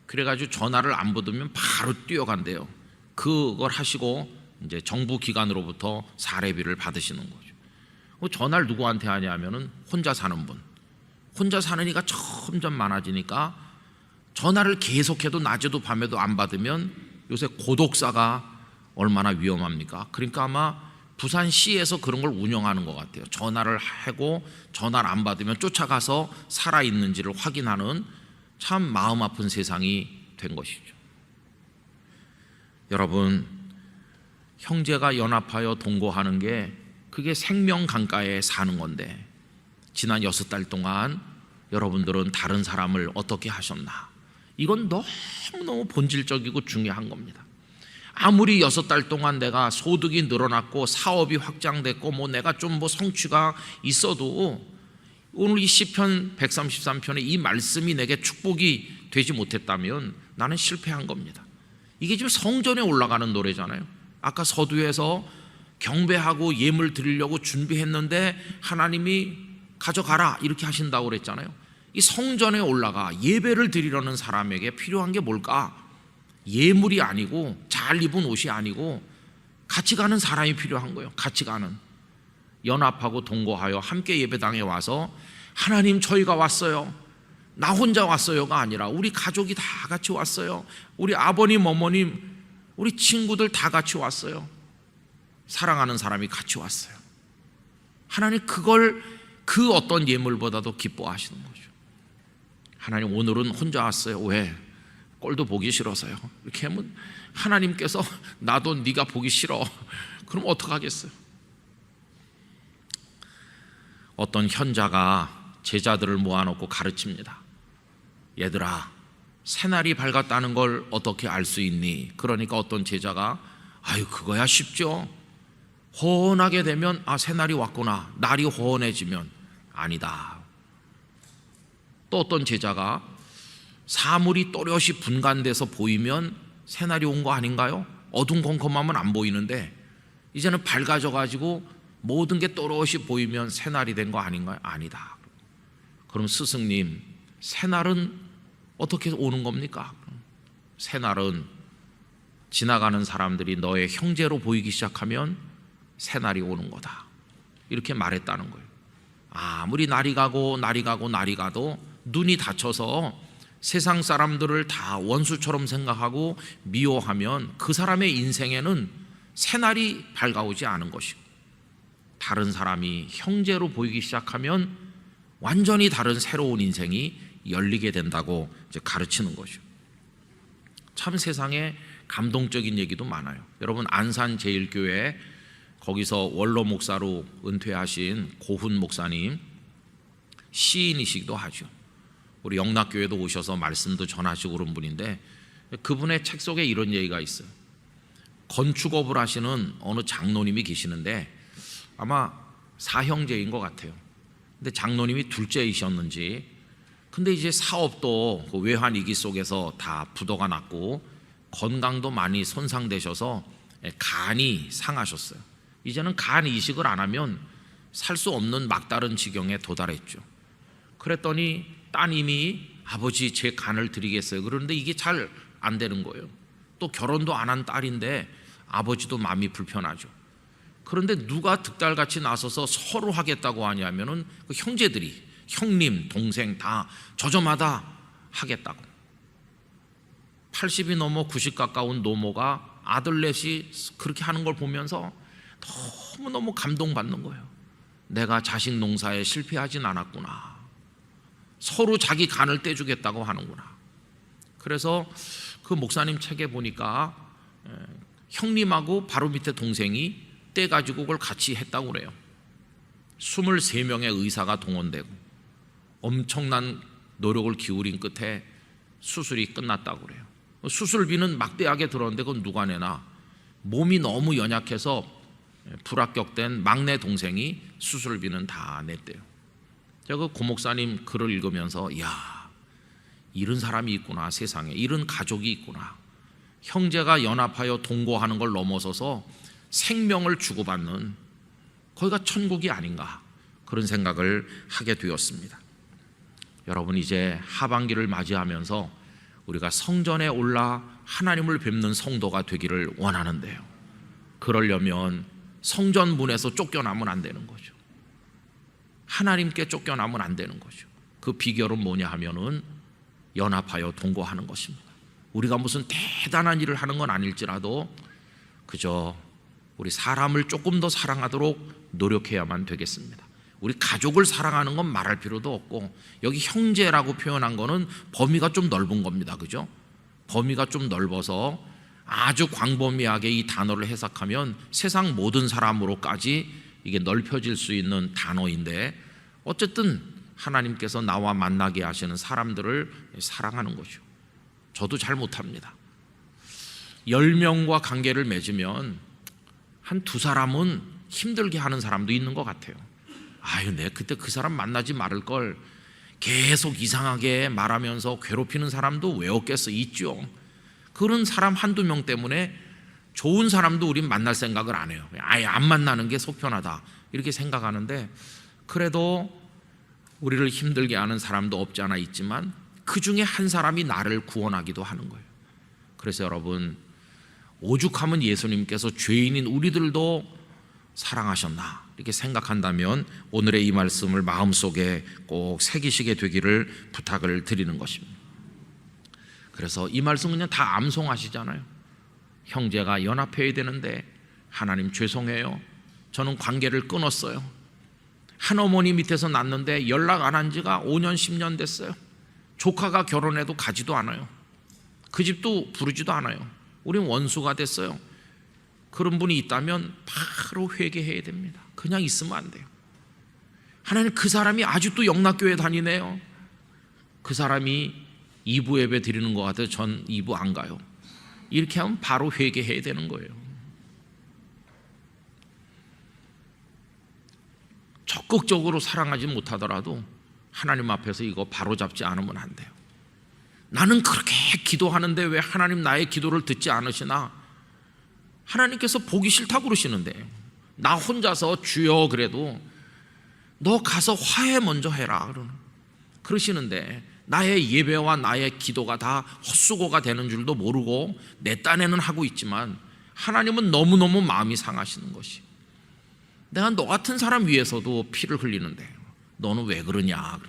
그래가지고 전화를 안 받으면 바로 뛰어간대요. 그걸 하시고 이제 정부 기관으로부터 사례비를 받으시는 거죠. 전화를 누구한테 하냐 하면은 혼자 사는 분. 혼자 사는 이가 점점 많아지니까 전화를 계속해도 낮에도 밤에도 안 받으면 요새 고독사가 얼마나 위험합니까? 그러니까 아마 부산시에서 그런 걸 운영하는 것 같아요. 전화를 하고 전화를 안 받으면 쫓아가서 살아있는지를 확인하는 참 마음 아픈 세상이 된 것이죠. 여러분, 형제가 연합하여 동거하는 게 그게 생명 강가에 사는 건데 지난 6달 동안 여러분들은 다른 사람을 어떻게 하셨나? 이건 너무너무 본질적이고 중요한 겁니다. 아무리 6달 동안 내가 소득이 늘어났고 사업이 확장됐고 내가 좀 성취가 있어도 오늘 이 시편 133편의 이 말씀이 내게 축복이 되지 못했다면 나는 실패한 겁니다. 이게 지금 성전에 올라가는 노래잖아요. 아까 서두에서 경배하고 예물 드리려고 준비했는데 하나님이 가져가라 이렇게 하신다고 그랬잖아요. 이 성전에 올라가 예배를 드리려는 사람에게 필요한 게 뭘까? 예물이 아니고 잘 입은 옷이 아니고 같이 가는 사람이 필요한 거예요. 같이 가는, 연합하고 동거하여 함께 예배당에 와서 하나님 저희가 왔어요, 나 혼자 왔어요가 아니라 우리 가족이 다 같이 왔어요, 우리 아버님 어머님 우리 친구들 다 같이 왔어요, 사랑하는 사람이 같이 왔어요. 하나님 그걸 그 어떤 예물보다도 기뻐하시는 거죠. 하나님 오늘은 혼자 왔어요. 왜? 꼴도 보기 싫어서요. 이렇게 하면 하나님께서 나도 네가 보기 싫어. 그럼 어떡하겠어요? 어떤 현자가 제자들을 모아놓고 가르칩니다. 얘들아, 새날이 밝았다는 걸 어떻게 알 수 있니? 그러니까 어떤 제자가 아유 그거야 쉽죠. 호원하게 되면 새날이 왔구나. 날이 호원해지면 아니다. 또 어떤 제자가 사물이 또렷이 분간돼서 보이면 새날이 온 거 아닌가요? 어둠컴컴하면 안 보이는데 이제는 밝아져 가지고 모든 게 또렷이 보이면 새날이 된 거 아닌가요? 아니다. 그럼 스승님, 새날은 어떻게 오는 겁니까? 새날은 지나가는 사람들이 너의 형제로 보이기 시작하면 새날이 오는 거다. 이렇게 말했다는 거예요. 아무리 날이 가고 가도 눈이 닫혀서 세상 사람들을 다 원수처럼 생각하고 미워하면 그 사람의 인생에는 새날이 밝아오지 않은 것이고, 다른 사람이 형제로 보이기 시작하면 완전히 다른 새로운 인생이 열리게 된다고 이제 가르치는 거죠. 참 세상에 감동적인 얘기도 많아요. 여러분, 안산제일교회 거기서 원로 목사로 은퇴하신 고훈 목사님 시인이시기도 하죠. 우리 영락교회도 오셔서 말씀도 전하시고 그런 분인데 그분의 책 속에 이런 얘기가 있어요. 건축업을 하시는 어느 장로님이 계시는데 아마 사형제인 것 같아요. 근데 장로님이 둘째이셨는지, 근데 이제 사업도 그 외환위기 속에서 다 부도가 났고 건강도 많이 손상되셔서 간이 상하셨어요. 이제는 간 이식을 안 하면 살 수 없는 막다른 지경에 도달했죠. 그랬더니 따님이 아버지 제 간을 드리겠어요. 그런데 이게 잘 안 되는 거예요. 또 결혼도 안 한 딸인데 아버지도 마음이 불편하죠. 그런데 누가 득달같이 나서서 서로 하겠다고 하냐면은 그 형제들이, 형님, 동생 다 저저마다 하겠다고. 80이 넘어 90 가까운 노모가 아들넷이 그렇게 하는 걸 보면서 너무너무 감동받는 거예요. 내가 자식 농사에 실패하진 않았구나. 서로 자기 간을 떼주겠다고 하는구나. 그래서 그 목사님 책에 보니까 형님하고 바로 밑에 동생이 떼가지고 그걸 같이 했다고 그래요. 23명의 의사가 동원되고 엄청난 노력을 기울인 끝에 수술이 끝났다고 그래요. 수술비는 막대하게 들었는데 그건 누가 내나. 몸이 너무 연약해서 불합격된 막내 동생이 수술비는 다 냈대요. 제가 그 고목사님 글을 읽으면서 이야, 이런 사람이 있구나. 세상에 이런 가족이 있구나. 형제가 연합하여 동거하는 걸 넘어서서 생명을 주고받는, 거기가 천국이 아닌가, 그런 생각을 하게 되었습니다. 여러분, 이제 하반기를 맞이하면서 우리가 성전에 올라 하나님을 뵙는 성도가 되기를 원하는데요, 그러려면 성전 문에서 쫓겨나면 안 되는 거죠. 하나님께 쫓겨나면 안 되는 거죠. 그 비결은 뭐냐 하면은 연합하여 동거하는 것입니다. 우리가 무슨 대단한 일을 하는 건 아닐지라도 그저 우리 사람을 조금 더 사랑하도록 노력해야만 되겠습니다. 우리 가족을 사랑하는 건 말할 필요도 없고, 여기 형제라고 표현한 거는 범위가 좀 넓은 겁니다. 그죠? 범위가 좀 넓어서 아주 광범위하게 이 단어를 해석하면 세상 모든 사람으로까지 이게 넓혀질 수 있는 단어인데, 어쨌든 하나님께서 나와 만나게 하시는 사람들을 사랑하는 거죠. 저도 잘 못합니다. 10명과 관계를 맺으면 한 2사람은 힘들게 하는 사람도 있는 것 같아요. 아유, 내 그때 그 사람 만나지 말을 걸, 계속 이상하게 말하면서 괴롭히는 사람도 왜 없겠어, 있죠. 그런 사람 1-2명 때문에 좋은 사람도 우린 만날 생각을 안 해요. 아예 안 만나는 게 속편하다, 이렇게 생각하는데, 그래도 우리를 힘들게 하는 사람도 없지 않아 있지만 그 중에 한 사람이 나를 구원하기도 하는 거예요. 그래서 여러분, 오죽하면 예수님께서 죄인인 우리들도 사랑하셨나, 이렇게 생각한다면 오늘의 이 말씀을 마음속에 꼭 새기시게 되기를 부탁을 드리는 것입니다. 그래서 이 말씀 그냥 다 암송하시잖아요. 형제가 연합해야 되는데 하나님 죄송해요, 저는 관계를 끊었어요. 한 어머니 밑에서 났는데 연락 안 한 지가 5년 10년 됐어요. 조카가 결혼해도 가지도 않아요. 그 집도 부르지도 않아요. 우린 원수가 됐어요. 그런 분이 있다면 바로 회개해야 됩니다. 그냥 있으면 안 돼요. 하나님, 그 사람이 아직도 영락교회 다니네요. 그 사람이 2부 예배 드리는 것 같아요. 전 2부 안 가요. 이렇게 하면 바로 회개해야 되는 거예요. 적극적으로 사랑하지 못하더라도 하나님 앞에서 이거 바로잡지 않으면 안 돼요. 나는 그렇게 기도하는데 왜 하나님 나의 기도를 듣지 않으시나? 하나님께서 보기 싫다고 그러시는데, 나 혼자서 주여 그래도 너 가서 화해 먼저 해라 그러시는데, 나의 예배와 나의 기도가 다 헛수고가 되는 줄도 모르고 내 딴에는 하고 있지만 하나님은 너무너무 마음이 상하시는 것이, 내가 너 같은 사람 위해서도 피를 흘리는데 너는 왜 그러냐.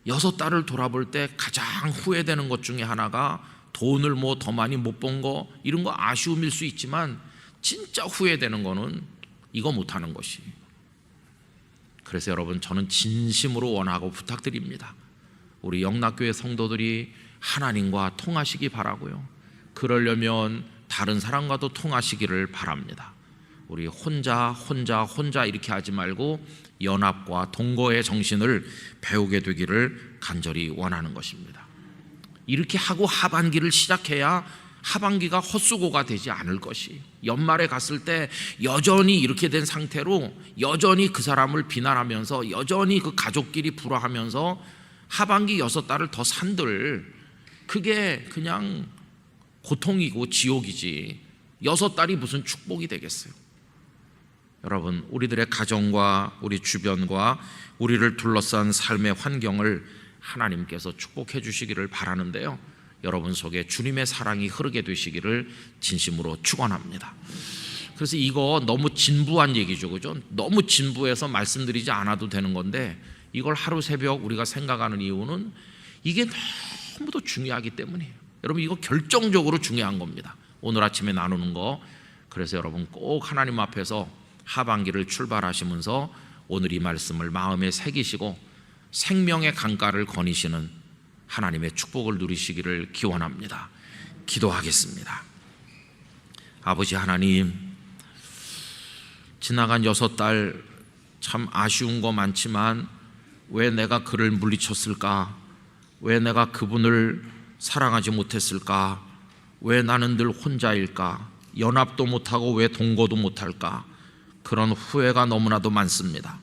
6달을 돌아볼 때 가장 후회되는 것 중에 하나가 돈을 뭐 더 많이 못 번 거, 이런 거 아쉬움일 수 있지만 진짜 후회되는 거는 이거 못하는 것이. 그래서 여러분, 저는 진심으로 원하고 부탁드립니다. 우리 영락교회 성도들이 하나님과 통하시기 바라고요. 그러려면 다른 사람과도 통하시기를 바랍니다. 우리 혼자 이렇게 하지 말고 연합과 동거의 정신을 배우게 되기를 간절히 원하는 것입니다. 이렇게 하고 하반기를 시작해야 하반기가 헛수고가 되지 않을 것이, 연말에 갔을 때 여전히 이렇게 된 상태로 여전히 그 사람을 비난하면서 여전히 그 가족끼리 불화하면서 하반기 6달을 더 산들, 그게 그냥 고통이고 지옥이지 6달이 무슨 축복이 되겠어요. 여러분, 우리들의 가정과 우리 주변과 우리를 둘러싼 삶의 환경을 하나님께서 축복해 주시기를 바라는데요, 여러분 속에 주님의 사랑이 흐르게 되시기를 진심으로 축원합니다. 그래서 이거 너무 진부한 얘기죠, 그죠? 너무 진부해서 말씀드리지 않아도 되는 건데, 이걸 하루 새벽 우리가 생각하는 이유는 이게 너무도 중요하기 때문이에요. 여러분, 이거 결정적으로 중요한 겁니다, 오늘 아침에 나누는 거. 그래서 여러분 꼭 하나님 앞에서 하반기를 출발하시면서 오늘 이 말씀을 마음에 새기시고 생명의 강가를 거니시는 하나님의 축복을 누리시기를 기원합니다. 기도하겠습니다. 아버지 하나님, 지나간 6달 참 아쉬운 거 많지만 왜 내가 그를 물리쳤을까? 왜 내가 그분을 사랑하지 못했을까? 왜 나는 늘 혼자일까? 연합도 못하고 왜 동거도 못할까? 그런 후회가 너무나도 많습니다.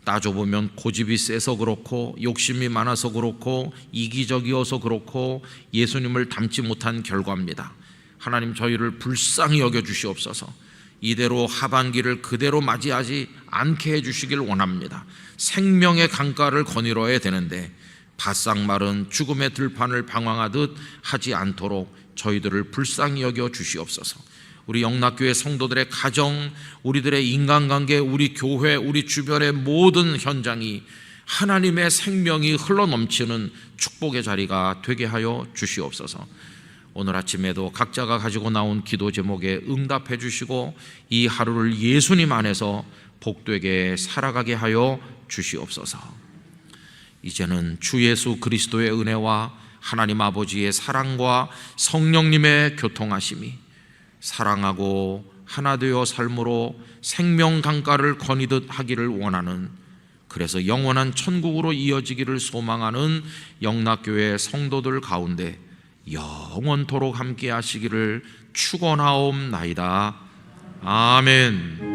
따져보면 고집이 세서 그렇고, 욕심이 많아서 그렇고, 이기적이어서 그렇고, 예수님을 닮지 못한 결과입니다. 하나님, 저희를 불쌍히 여겨주시옵소서. 이대로 하반기를 그대로 맞이하지 않게 해주시길 원합니다. 생명의 강가를 거닐어야 되는데 바싹 마른 죽음의 들판을 방황하듯 하지 않도록 저희들을 불쌍히 여겨 주시옵소서. 우리 영락교회 성도들의 가정, 우리들의 인간관계, 우리 교회, 우리 주변의 모든 현장이 하나님의 생명이 흘러넘치는 축복의 자리가 되게 하여 주시옵소서. 오늘 아침에도 각자가 가지고 나온 기도 제목에 응답해 주시고 이 하루를 예수님 안에서 복되게 살아가게 하여 주시옵소서. 이제는 주 예수 그리스도의 은혜와 하나님 아버지의 사랑과 성령님의 교통하심이 사랑하고 하나 되어 삶으로 생명 강가를 거니듯 하기를 원하는, 그래서 영원한 천국으로 이어지기를 소망하는 영락교회 성도들 가운데 영원토록 함께 하시기를 축원하옵나이다. 아멘.